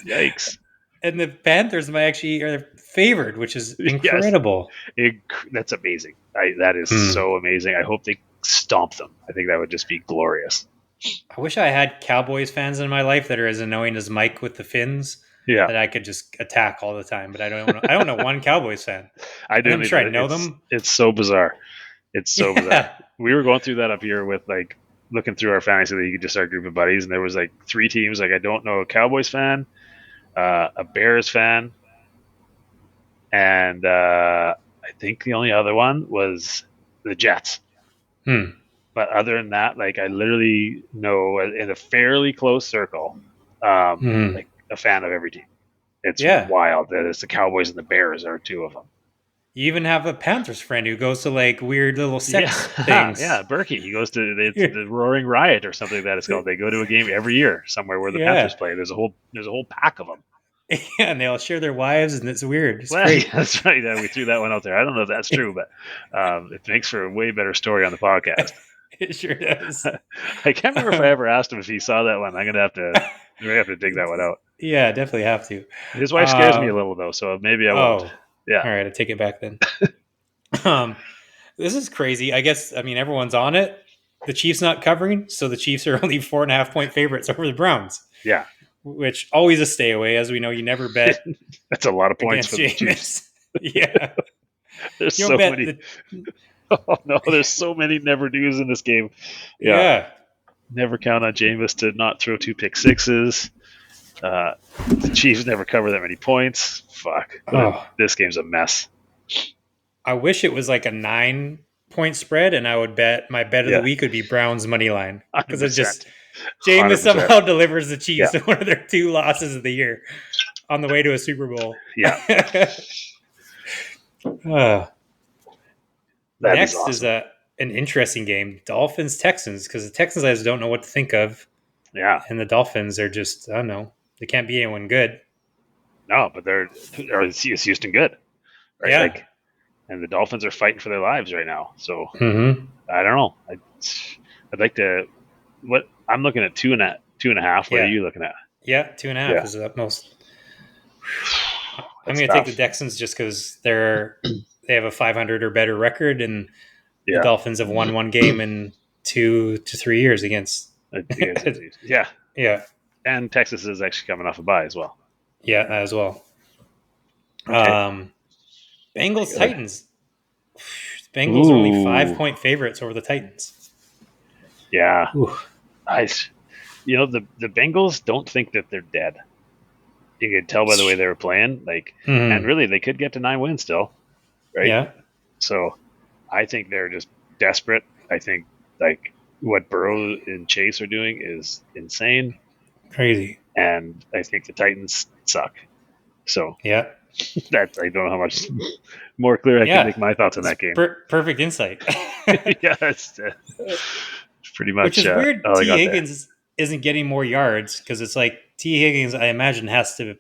Yikes. And the Panthers are favored, which is incredible. Yes. That's amazing. That is so amazing. I hope they stomp them. I think that would just be glorious. I wish I had Cowboys fans in my life that are as annoying as Mike with the Fins. Yeah, that I could just attack all the time, but I don't know one Cowboys fan. I'm sure I know them. It's so bizarre. It's so bizarre. We were going through that up here with like looking through our fantasy league, just our group of buddies, and there was like 3 teams. Like I don't know a Cowboys fan, a Bears fan, and I think the only other one was the Jets. But other than that, like I literally know in a fairly close circle, like a fan of every team. It's wild that it's the Cowboys and the Bears are 2 of them. You even have a Panthers friend who goes to like weird little sex things. Yeah, Berkey. He goes to the Roaring Riot or something that it's called. They go to a game every year somewhere where the Panthers play. There's a whole pack of them. Yeah, and they all share their wives, and it's weird. It's great. That's right. Yeah, we threw that one out there. I don't know if that's true, but it makes for a way better story on the podcast. It sure does. I can't remember if I ever asked him if he saw that one. I'm gonna have to dig that one out. Yeah, definitely have to. His wife scares me a little though, so maybe I won't. Yeah. All right, I take it back then. This is crazy. I guess everyone's on it. The Chiefs not covering, so the Chiefs are only 4.5 point favorites over the Browns. Yeah. Which always a stay away, as we know. You never bet. That's a lot of points for the Chiefs. Yeah. There's so many. Oh no, there's so many never do's in this game. Yeah. Never count on Jameis to not throw 2 pick sixes. The Chiefs never cover that many points. Fuck. This game's a mess. I wish it was like a 9-point spread, and I would bet my bet of the week would be Browns money line, because it's just Jameis somehow delivers the Chiefs in one of their 2 losses of the year on the way to a Super Bowl. Yeah. Next is an interesting game, Dolphins-Texans, because the Texans I just don't know what to think of. Yeah. And the Dolphins are just, I don't know, they can't be anyone good. No, but is Houston good? Right? Yeah. And the Dolphins are fighting for their lives right now. So I don't know. I'd like to. What I'm looking at 2.5. What are you looking at? Yeah, 2.5 is the most. I'm going to take the Texans just because they have a 500 or better record, and the Dolphins have won 1 game in 2 to 3 years against. Yeah. And Texas is actually coming off a bye as well. Yeah, as well. Okay. Bengals Titans. Bengals are only 5-point favorites over the Titans. Yeah. Nice. the Bengals don't think that they're dead. You could tell by the way they were playing, and really they could get to 9 wins still, right? Yeah. So I think they're just desperate. I think like what Burrow and Chase are doing is insane, Crazy. and I think the Titans suck. So Yeah. that I don't know how much more clear I can make my thoughts on It's that game. perfect insight. Yeah, it's pretty much Which is weird. all I T. got there. Higgins isn't getting more yards because it's like T. Higgins, I imagine, has to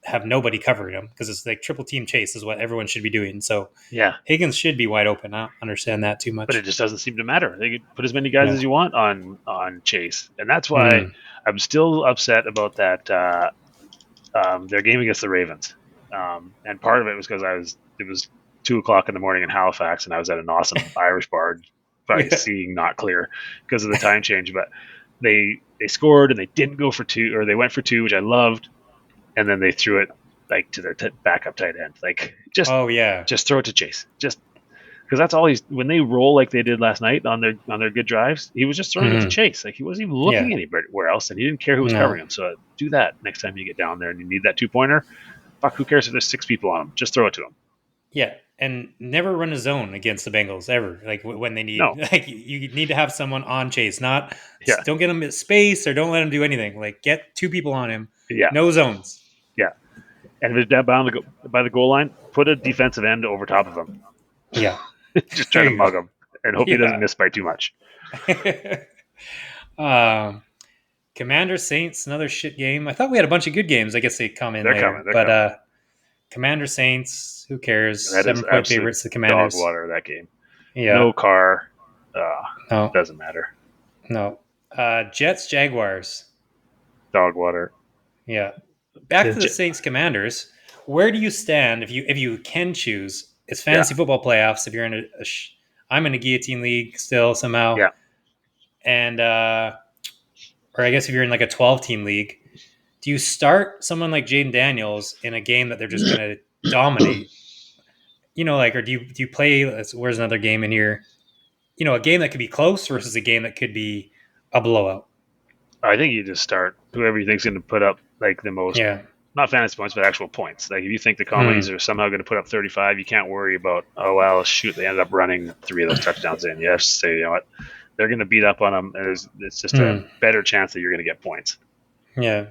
have nobody covering him because it's like triple team chase is what everyone should be doing. So Yeah, Higgins should be wide open. I don't understand that too but it much. just doesn't seem to matter. They could put as many guys No. as you want on Chase, and that's why I'm still upset about that their game against the Ravens. And part of it was because it was 2 o'clock in the morning in Halifax, and I was at an awesome Irish bar, probably Yeah. seeing not clear because of the time change. But they scored and they didn't go for 2, or they went for 2, which I loved, and then they threw it like to their backup tight end. Like Oh yeah. just throw it to Chase, just because that's all he's when they roll like they did last night on their good drives. He was just throwing it to Chase, like he wasn't even looking Yeah. anywhere else, and he didn't care who was No. covering him. So do that next time you get down there and you need that 2-pointer. Fuck, who cares if there's 6 people on him? Just throw it to him. Yeah, and never run a zone against the Bengals ever. Like when they need, No, like you need to have someone on Chase. Not yeah, don't get him space or don't let him do anything. Like get 2 people on him. yeah, No zones. yeah. And if it's down by the goal line, put a defensive end over top of him. Yeah, Just try to mug him and hope he doesn't Yeah. miss by too much. Commander Saints, another shit game. I thought we had a bunch of good games. I guess they come in They're later, coming. They're but coming. Commander Saints, who cares? That is 7-point absolute favorites. The dog Commanders. water, that game. Yeah. No Carr. No. Doesn't matter. No. Jets Jaguars. Dog water. Yeah. Back to the Saints Commanders. Where do you stand if you can choose? It's fantasy football playoffs. If you're in I'm in a guillotine league still somehow. Yeah. And or I guess if you're in like a 12-team league, do you start someone like Jaden Daniels in a game that they're just going to dominate? Or do you play? Where's another game in here? A game that could be close versus a game that could be a blowout. I think you just start whoever you think's going to put up like the most, not fantasy points, but actual points. Like if you think the Comedies are somehow going to put up 35, you can't worry about, oh, well, shoot, they ended up running 3 of those touchdowns in. You have to say, you know what, they're going to beat up on them. And it's just a better chance that you're going to get points. Yeah.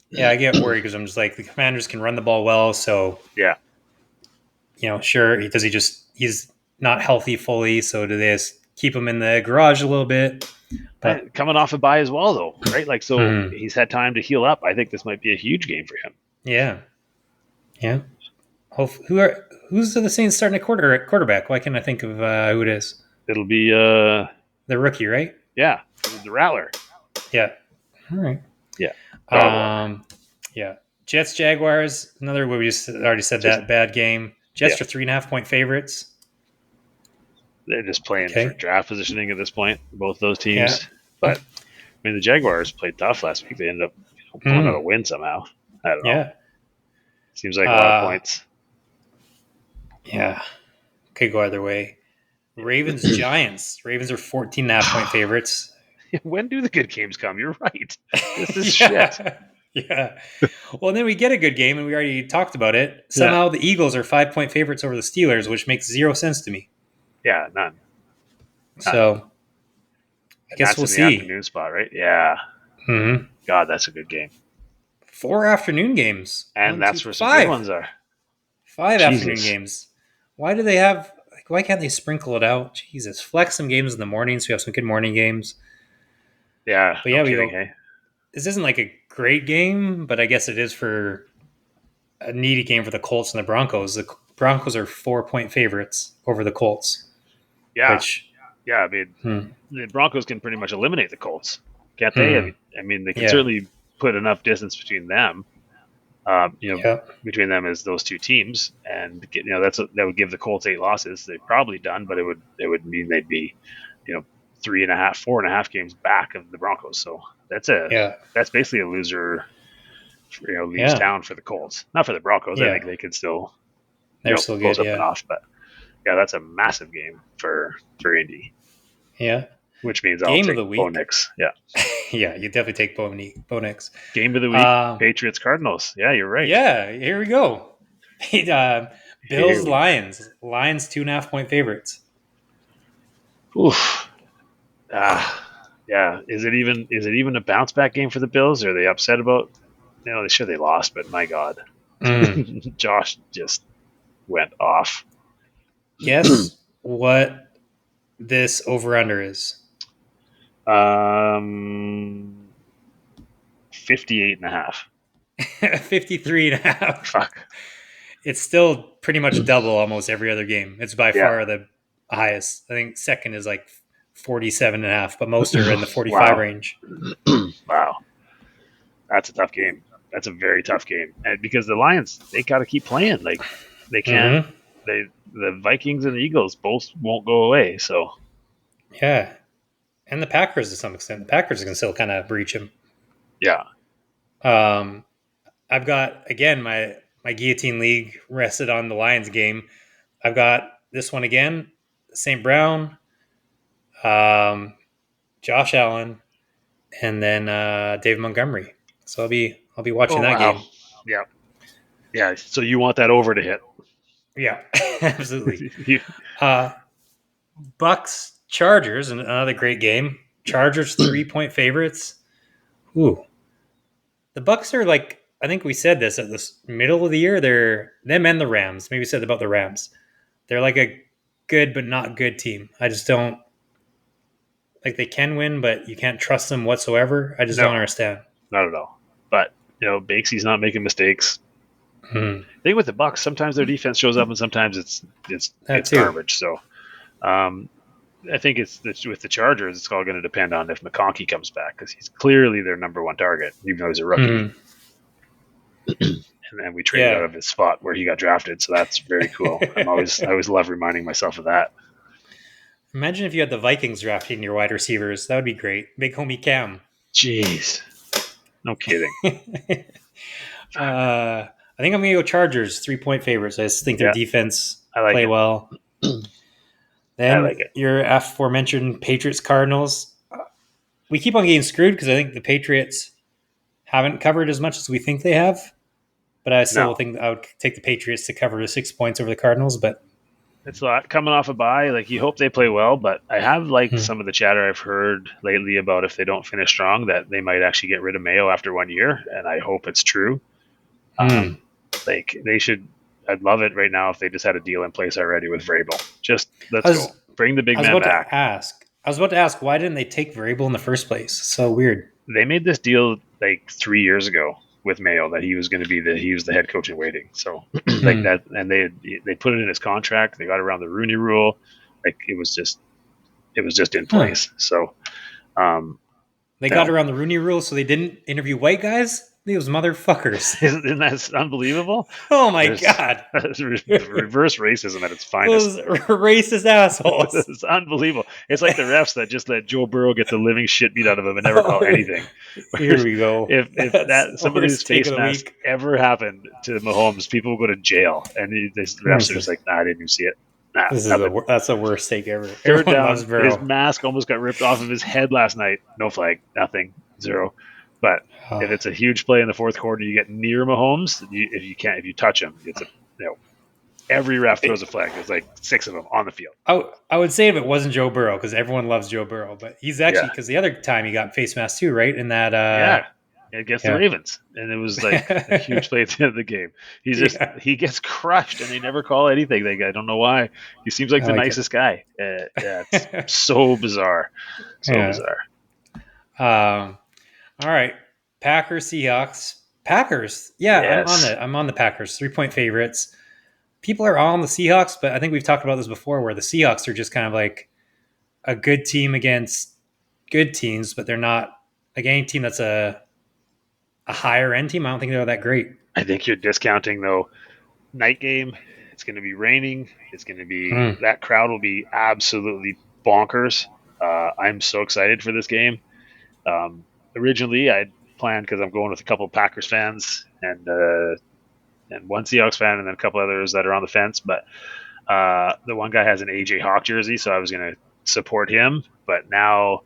Yeah, I get worried because I'm just like, the Commanders can run the ball well. So, sure, he's not healthy fully. So do they just keep him in the garage a little bit? But coming off a bye as well, though, right? Like, so he's had time to heal up. I think this might be a huge game for him. Yeah. Yeah. Who's the Saints starting at quarterback? Why can't I think of who it is? It'll be the rookie, right? Yeah, the Rattler. Yeah. All right. Yeah. Yeah. Jets Jaguars. Another we just already said that bad game. Jets are 3.5-point favorites. They're just playing for draft positioning at this point, both those teams. Yeah. But I mean, the Jaguars played tough last week. They ended up pulling out a win somehow. I don't know. Yeah. Seems like a lot of points. Yeah. Could go either way. Ravens Giants. Ravens are 14.5-point favorites. When do the good games come? You're right. This is shit. Yeah. Well, then we get a good game, and we already talked about it. Somehow the Eagles are 5-point favorites over the Steelers, which makes 0 sense to me. Yeah, none. So I guess we'll see. The afternoon spot, right? Yeah. Mm-hmm. God, that's a good game. 4 afternoon games. And that's where some good ones are. 5 afternoon games. Why do they have... why can't they sprinkle it out? Jesus. Flex some games in the morning so we have some good morning games. Yeah. But this isn't like a great game, but I guess it is for a needy game for the Colts and the Broncos. The Broncos are 4-point favorites over the Colts. Yeah. I mean, the Broncos can pretty much eliminate the Colts, can't they? I mean, they can certainly put enough distance between them. Between them as those two teams, and that would give the Colts 8 losses. They've probably done, but it would mean they'd be, 3.5, 4.5 games back of the Broncos. So that's basically a loser. Leaves down for the Colts, not for the Broncos. I think they could still still close good, up and off, but that's a massive game for Indy. Yeah, which means I'll take Bo Nix. Yeah. Yeah, you definitely take Bo Nix. Game of the week, Um, Patriots Cardinals. Yeah, you're right. yeah, here we go. Here Bills we go. Lions. Lions 2.5-point favorites. Oof. Yeah. Is it even a bounce back game for the Bills? Are they upset about? They sure they lost, but my God, Mm. Josh just went off. Guess what this over under is? um, 58 and a half. 53.5. Fuck. It's still pretty much double almost every other game. It's by Yeah. far the highest. I think second is like 47.5, but most are in the 45 Wow. range. Wow. That's a tough game. That's a very tough game, and because the Lions, they got to keep playing. Like they can't. Mm-hmm. The Vikings and the Eagles both won't go away. So Yeah. And the Packers to some extent. The Packers can still kind of breach him. yeah. Um, I've got, again, my guillotine league rested on the Lions game. I've got this one again, St. Brown, um, Josh Allen, and then Dave Montgomery. So I'll be watching Oh that wow. game. Yeah. Yeah. So you want that over to hit? Yeah, absolutely. You, Uh, Bucks Chargers, another great game. Chargers 3-point favorites. Ooh, the Bucks are like, I think we said this at the middle of the year. They're them and the Rams. Maybe we said about the Rams. They're like a good but not good team. I just don't like they can win, but you can't trust them whatsoever. I just don't no, understand. not at all. But Bakesy's not making mistakes. Hmm. Thing with the Bucks, sometimes their defense shows up, and sometimes it's That it's too. garbage. So um, I think with the Chargers, it's all going to depend on if McConkey comes back because he's clearly their number one target, even though he's a rookie. Hmm. And then we traded out Yeah. of his spot where he got drafted, so that's very cool. I always love reminding myself of that. Imagine if you had the Vikings drafting your wide receivers. That would be great. Big homie Cam. Jeez, no kidding. I think I'm going to go Chargers 3-point favorites. I just think their Yeah, defense I like play it. well. I Then like it. your aforementioned Patriots Cardinals. We keep on getting screwed because I think the Patriots haven't covered as much as we think they have. But I still No, think I would take the Patriots to cover the 6 points over the Cardinals. But it's a lot coming off a bye. Like you hope they play well, but I have liked hmm. some of the chatter I've heard lately about if they don't finish strong, that they might actually get rid of Mayo after 1 year, and I hope it's true. Hmm. Like they should. I'd love it right now if they just had a deal in place already with Vrabel. Just I let's go, was bring the I big was man about back. to ask. I was about to ask why didn't they take Vrabel in the first place? So weird. They made this deal like 3 years ago with Mayo that he was going to be he was the head coach in waiting. So like Hmm. that, and they put it in his contract. They got around the Rooney Rule. Like it was just in Huh. place. So um, They got no, around the Rooney Rule, so they didn't interview white guys. Those motherfuckers. isn't that unbelievable? Oh my There's god. reverse racism at its finest. Those racist assholes. It's unbelievable. It's like the refs that just let Joe Burrow get the living shit beat out of him and never call Oh, anything. here Whereas we go. if That's that the some of these worst take face of the masks week. ever happened to Mahomes, people will go to jail, and the refs are This just is like, nah, I didn't even see it. Nah, this is nothing. that's the worst take ever. Third Everyone loves down, his Burrow. mask almost got ripped off of his head last night. No flag, nothing, zero. But if Oh, it's a huge play in the fourth quarter, you get near Mahomes. If you touch him, it's a every ref throws a flag. There's like 6 of them on the field. I would say if it wasn't Joe Burrow, because everyone loves Joe Burrow, but he's Yeah, actually because the other time he got face mask too, right? In that, yeah, against the yeah, Ravens, and it was like a huge play at the end of the game. yeah, He gets crushed, and they never call anything. Like I don't know why. He seems like I the like it. nicest guy. Yeah, it's so bizarre, so Yeah. bizarre. All right. Packers, Seahawks. Packers. Yeah, Yes, I'm on the Packers. 3-point favorites. People are all on the Seahawks, but I think we've talked about this before where the Seahawks are just kind of like a good team against good teams, but they're not like any team that's a higher end team. I don't think they're that great. I think you're discounting though. Night game. It's going to be raining. It's going to be Hmm. that crowd will be absolutely bonkers. I'm so excited for this game. Um, Originally, I planned because I'm going with a couple of Packers fans and one Seahawks fan, and then a couple others that are on the fence. But the one guy has an AJ Hawk jersey, so I was going to support him. But now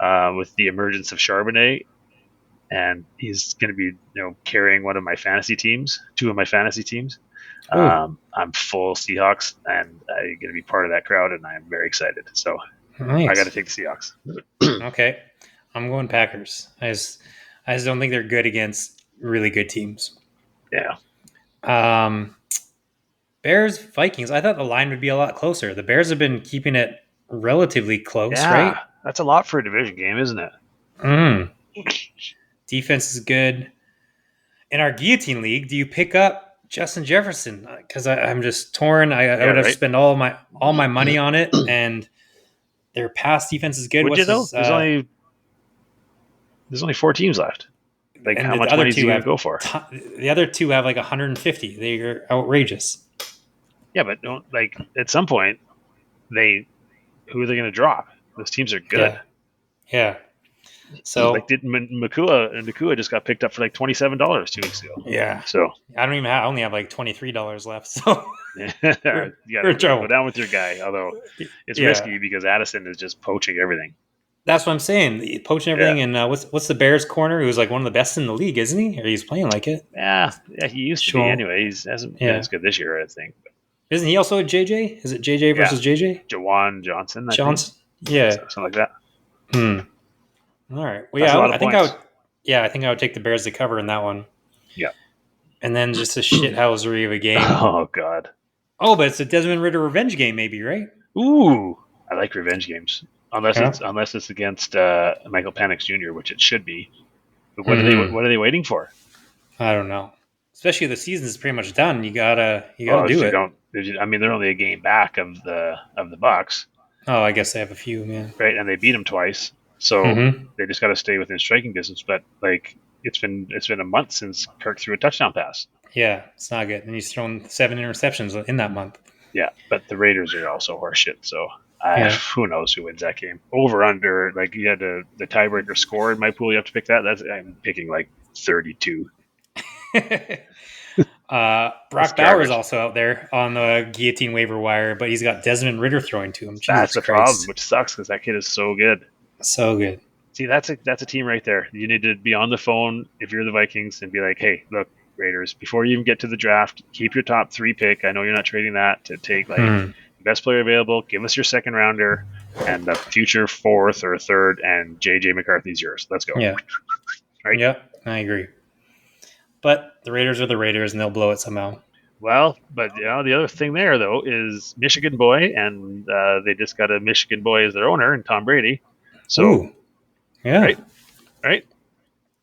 with the emergence of Charbonnet, and he's going to be carrying one of my fantasy teams, two of my fantasy teams. Oh, I'm full Seahawks, and I'm going to be part of that crowd, and I'm very excited. So I got to nice. take the Seahawks. Okay, I'm going Packers. I just don't think they're good against really good teams. Yeah, Um, Bears Vikings. I thought the line would be a lot closer. The Bears have been keeping it relatively close, yeah, right? that's a lot for a division game, isn't it? Mm. Defense is good. In our guillotine league, do you pick up Justin Jefferson? Because I'm just torn. I Yeah, would have to right. spend all my money on it, and their pass defense is good. Would you What's though? his? There's only 4 teams left. Like, And how the much other money is he two going to have go for? the other two have like 150. They're outrageous. Yeah, but don't like at some point they who are they going to drop? Those teams are good. Yeah, yeah. Like, So did Nakua just got picked up for like $27 2 weeks ago? yeah, So I don't even have. I only have like $23 left. So you we're, got we're in to go trouble. down with your guy. Although it's Yeah, risky because Addison is just poaching everything. that's what I'm saying. Poaching Yeah, everything. And what's the Bears corner? Who's like one of the best in the league, isn't he? Or he's playing like it. yeah. He used to be Sure. anyway. He hasn't been Yeah. as good this year, I think. But Isn't he also a JJ? Is it JJ yeah, versus JJ? Jawan Johnson, I think, Johnson? Yeah. something like that. Hmm. All right. Well, That's yeah, a lot of I think I would. points. Yeah, I think I would take the Bears to cover in that one. Yeah. And then just a shithousery of a game. Oh God. Oh, but it's a Desmond Ritter revenge game, maybe, right? Ooh, I like revenge games. Unless Yeah. it's against Michael Penix Jr., which it should be. But Mm-hmm. what are they waiting for? I don't know. Especially the season is pretty much done. You gotta Oh, if do you it. don't, I mean, they're only a game back of the Bucks, Oh, I guess they have a few, man. right? And they beat them twice, so Mm-hmm. they just got to stay within striking distance. But like, it's been a month since Kirk threw a touchdown pass. Yeah, it's not good. And he's thrown 7 interceptions in that month. Yeah, but the Raiders are also horseshit. So Yeah. who knows who wins that game? Over under, like you had the tiebreaker score in my pool. You have to pick that. I'm picking like 32. That's Brock Bowers garbage. also out there on the guillotine waiver wire, but he's got Desmond Ritter throwing to him. That's Jesus the problem, Christ. which sucks because that kid is so good. So good. See, that's a team right there. You need to be on the phone if you're the Vikings and be like, hey, look, Raiders, before you even get to the draft, keep your top 3 pick. I know you're not trading that to take like Hmm. best player available. Give us your second rounder and the future 4th or 3rd, and JJ McCarthy's yours. Let's go. Yeah. Right? Yep. I agree. But the Raiders are the Raiders, and they'll blow it somehow. Well, but the other thing there though is Michigan boy, and they just got a Michigan boy as their owner, and Tom Brady. So Ooh. Yeah. right,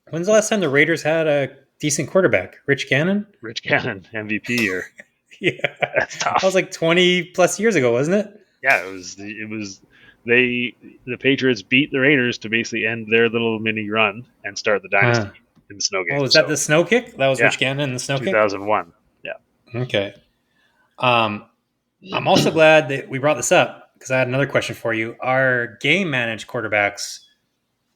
When's the last time the Raiders had a decent quarterback? Rich Gannon? Rich Gannon MVP, or Yeah. that's That was tough. like 20 plus years ago, wasn't it? Yeah, it was the Patriots beat the Raiders to basically end their little mini run and start the dynasty in the snow Oh, game. was that So the snow kick? That was yeah, Rich Gannon in the snow kick? 2001. Yeah. Okay. Um, I'm also glad that we brought this up because I had another question for you. Are game managed quarterbacks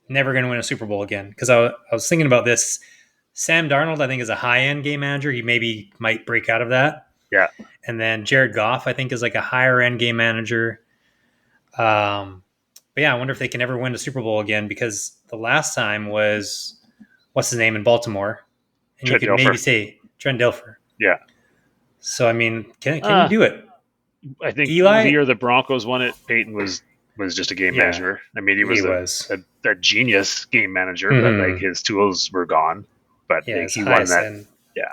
never going to win a Super Bowl again? Because I was thinking about this. Sam Darnold, I think, is a high end game manager. He maybe might break out of that. Yeah. And then Jared Goff, I think, is like a higher end game manager. But yeah, I wonder if they can ever win a Super Bowl again because the last time was what's his name in Baltimore, and you Trent could maybe Dilfer. say Trent Dilfer. Yeah. So I mean, can you do it? I think the Eli, year the Broncos won it, Peyton was just a game yeah, manager. I mean, he he was was. a genius game manager, but like Mm-hmm. his tools were gone. But Yeah, like, his he won highest that. end. Yeah,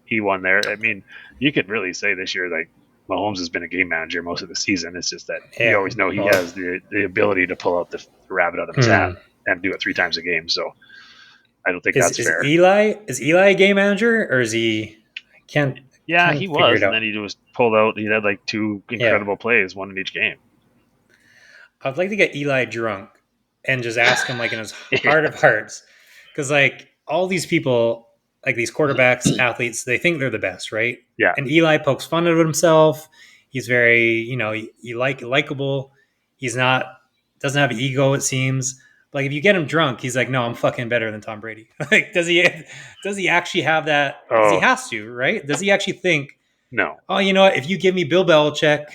he won there. I mean, you could really say this year, like, Mahomes has been a game manager most of the season. It's just that you Yeah, always know he well, has the ability to pull out the rabbit out of his hat and do it 3 times a game. So I don't think is that's is fair. Eli a game manager or is he? I Yeah, he can't figure was, it and out. then he was pulled out. He had like 2 Yeah, incredible plays, one in each game. I'd like to get Eli drunk and just ask him like in his heart of hearts, because like all these people, like these quarterbacks, athletes, they think they're the best, right? Yeah. And Eli pokes fun at himself. He's very, likable. He's not doesn't have ego. It seems like if you get him drunk, he's like, no, I'm fucking better than Tom Brady. Like, does he actually have that? Because he Oh has to, right? Does he actually think, no. oh, you know what? If you give me Bill Belichick,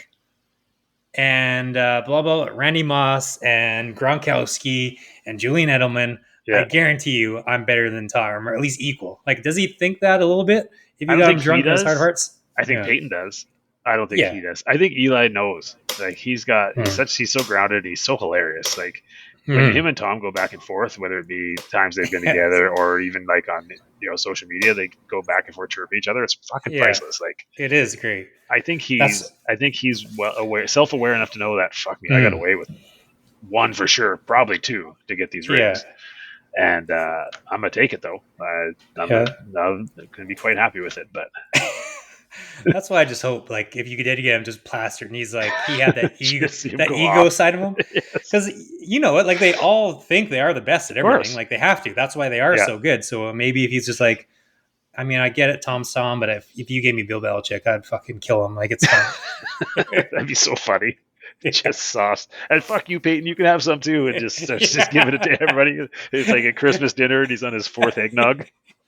and blah, blah, blah, Randy Moss and Gronkowski and Julian Edelman. I Yeah. guarantee you I'm better than Tom, or at least equal. Like, does he think that a little bit if I you don't got think him he drunk in his heart of does. hearts? I think Yeah. Peyton does. I don't think Yeah. he does. I think Eli knows. Like he's Hmm. so grounded. He's so hilarious. Like when Mhm. him and Tom go back and forth, whether it be times they've been Yes. together or even like on social media, they go back and forth chirp each other. It's fucking Yeah. priceless. Like It is great. I think That's he's well aware, self aware enough to know that fuck me, I got mm, away with one for sure, probably two to get these yeah. rings, and I'm gonna take it though. Yeah. I'm gonna be quite happy with it, but That's why I just hope, like, if you did get him just plastered, and he's like, he had just see him that go ego off. side of him, Yes, because you know what, like they all think they are the best at of everything, course. like they have to. That's why they are Yeah, so good. So maybe if he's just like, I mean, I get it, Tom's Tom, but if you gave me Bill Belichick, I'd fucking kill him. Like it's fine. that'd be so funny. Yeah. Just sauce and fuck you, Peyton. You can have some too, and just starts just giving it to everybody. It's like a Christmas dinner, and he's on his fourth eggnog.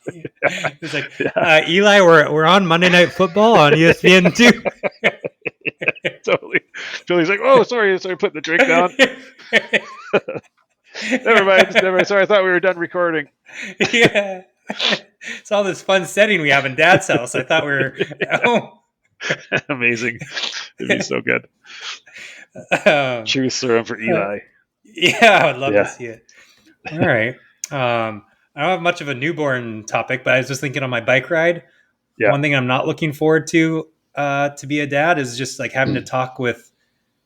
It's like, Yeah, Eli, we're on Monday Night Football on ESPN too. totally. He's like, oh, sorry, putting the drink down. Never mind. Sorry, I thought we were done recording. Yeah. It's all this fun setting we have in Dad's house. I thought we were at home. Amazing. It'd be so good. Um, True serum for Eli. yeah, I would love to Yeah. see it. All right. I don't have much of a newborn topic, but I was just thinking on my bike ride. Yeah. One thing I'm not looking forward to be a dad is just like having to talk with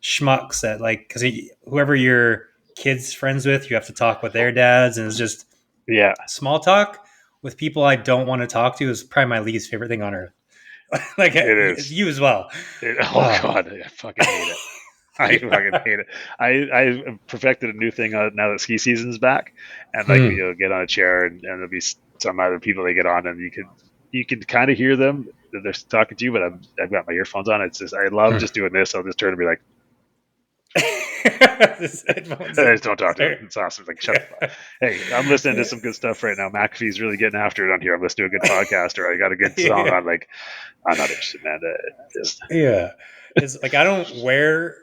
schmucks that like because whoever your kid's friends with, you have to talk with their dads, and it's just Yeah. small talk with people I don't want to talk to is probably my least favorite thing on earth. Like It is. you as well. Oh God, I fucking hate it. I fucking hate it. I perfected a new thing now that ski season's back, and like Hmm. you'll get on a chair and there'll be some other people they get on, and you can kind of hear them that they're talking to you, but I've got my earphones on. It's just I love just doing this. I'll just turn and be like, I just don't talk to them. It's awesome. Like shut the fuck. Hey, I'm listening to some good stuff right now. McAfee's really getting after it on here. I'm listening to a good podcast, or I got a good song on. Like I'm not interested, man. Just Yeah, it's like I don't wear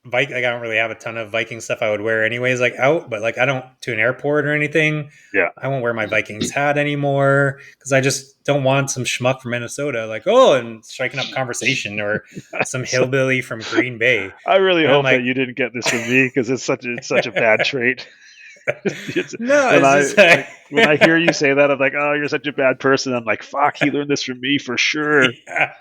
Like I don't really have a ton of Viking stuff I would wear anyways, like out. But like I don't to an airport or anything. yeah. I won't wear my Vikings hat anymore because I just don't want some schmuck from Minnesota, like and striking up conversation or some So, hillbilly from Green Bay. I really And I'm hope that like, you didn't get this from me because it's such a bad trait. no, When it's I just like when I hear you say that, I'm like, oh, you're such a bad person. I'm like, fuck, he learned this from me for sure. yeah.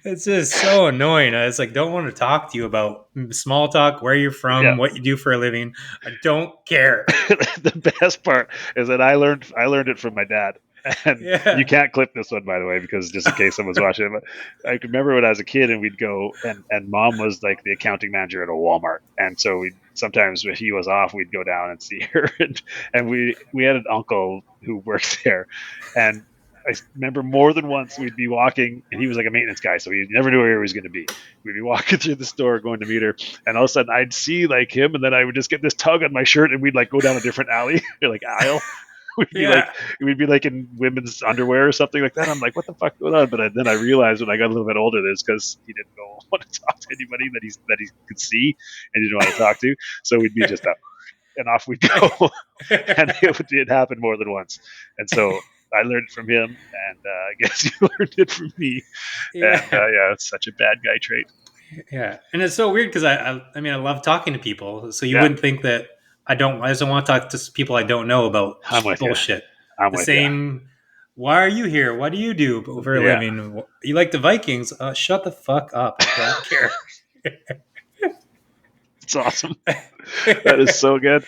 It's just so annoying. It's like don't want to talk to you about small talk, where you're Yeah. from, what you do for a living. I don't care. The best part is that I learned it from my dad. And you Yeah. can't clip this one, by the way, because just in case someone's watching. But I remember when I was a kid and we'd go, and mom was like the accounting manager at a Walmart. And so we sometimes if he was off, we'd go down and see her. And we had an uncle who worked there. And I remember more than once we'd be walking, and he was like a maintenance guy, so he never knew where he was going to be. We'd be walking through the store going to meet her, and all of a sudden I'd see like him, and then I would just get this tug on my shirt, and we'd like go down a different alley or like aisle. Yeah. We'd be like in women's underwear or something like that. I'm like, what the fuck going on? But then I realized when I got a little bit older, that it's because he didn't want to talk to anybody that he could see and didn't want to talk to. So we'd be just up and off we'd go, and it happened more than once. And so I learned from him, and I guess you learned it from me. And Yeah. yeah, it's such a bad guy trait. Yeah. And it's so weird because I mean I love talking to people. So you Yeah, wouldn't think that I just don't want to talk to people I don't know about I'm with you. bullshit. I'm The with you. same. Why are you here? What do you do for a Yeah, living? You like the Vikings? Shut the fuck up. I don't care. it's awesome. That is so good.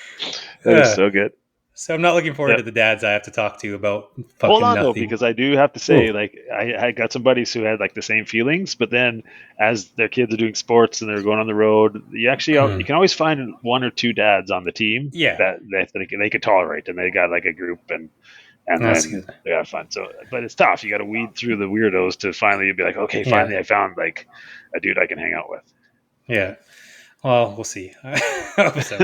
That is Yeah. so good. So I'm not looking forward Yeah. to the dads I have to talk to about Hold fucking on though, nothing. because I do have to say, Ooh. like, I got some buddies who had like the same feelings, but then as their kids are doing sports and they're going on the road, you can always find one or two dads on the team Yeah, that they could tolerate, and they got like a group and that's then good. they have fun. So, but it's tough. You got to weed through the weirdos to finally be like, okay, Yeah, finally I found like a dude I can hang out with. yeah. Well, we'll see. I hope so.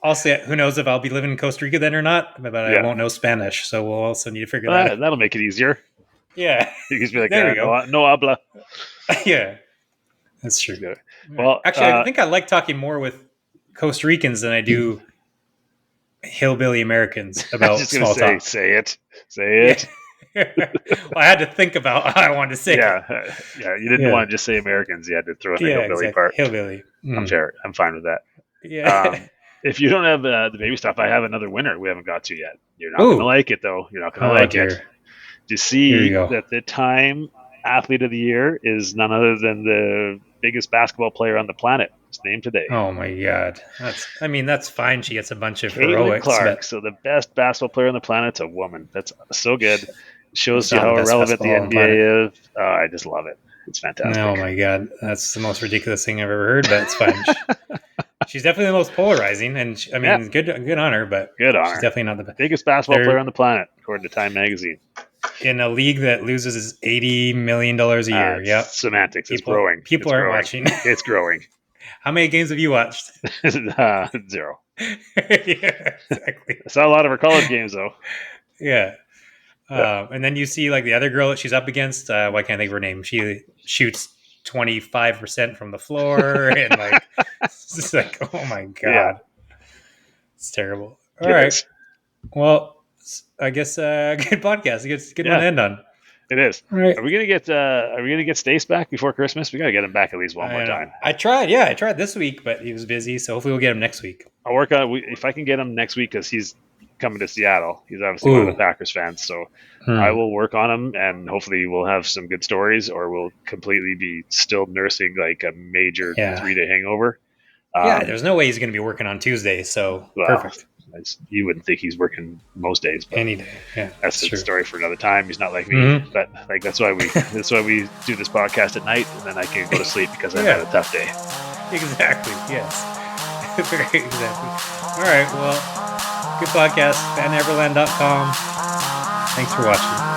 I'll say who knows if I'll be living in Costa Rica then or not, but I Yeah, won't know Spanish, so we'll also need to figure that out. that'll make it easier. Yeah, You can just be like, there we go. no habla. Yeah. That's true. Well, actually, I think I like talking more with Costa Ricans than I do hillbilly Americans about just small talk. Say it. Well, I had to think about how I wanted to say it. You didn't want to just say Americans. You had to throw in the hillbilly part. Hillbilly. I'm fair. I'm fine with that. Yeah. If you don't have the baby stuff, I have another winner we haven't got to yet. You're not going to like it, though. You're not going to like it. Do you see that the Time Athlete of the Year is none other than the biggest basketball player on the planet? It's named today. Oh my God. That's fine. She gets a bunch of Caitlin heroics. Clark. So the best basketball player on the planet's a woman. That's so good. It shows you how irrelevant the NBA is. Oh, I just love it. It's fantastic. Oh my God. That's the most ridiculous thing I've ever heard, but it's fine. She's definitely the most polarizing, and good on her, but good on her. She's definitely not the biggest basketball player on the planet, according to Time Magazine. In a league that loses $80 million a year. Yep. Semantics. It's growing. People aren't watching. It's growing. How many games have you watched? 0. Yeah, exactly. I saw a lot of her college games, though. Yeah. And then you see like the other girl that she's up against. Why can't I think of her name? She shoots 25% from the floor, and like it's just like, oh my God, it's terrible. All right, well, I guess good podcast. Good one to end on. It is. All right. Are we gonna get Stace back before Christmas? We gotta get him back at least one more time. I tried this week, but he was busy, so hopefully we'll get him next week. I'll work on it if I can get him next week, because he's coming to Seattle. He's obviously one of the Packers fans, so I will work on him, and hopefully we'll have some good stories, or we'll completely be still nursing like a major 3-day hangover. There's no way he's going to be working on Tuesday, so perfect. You wouldn't think he's working most days, but any day. Yeah, that's a story for another time. He's not like me, but like that's why we do this podcast at night, and then I can go to sleep because I've had a tough day. Exactly. Yes. Exactly. All right. Well, good podcast. FanEverland.com. Thanks for watching.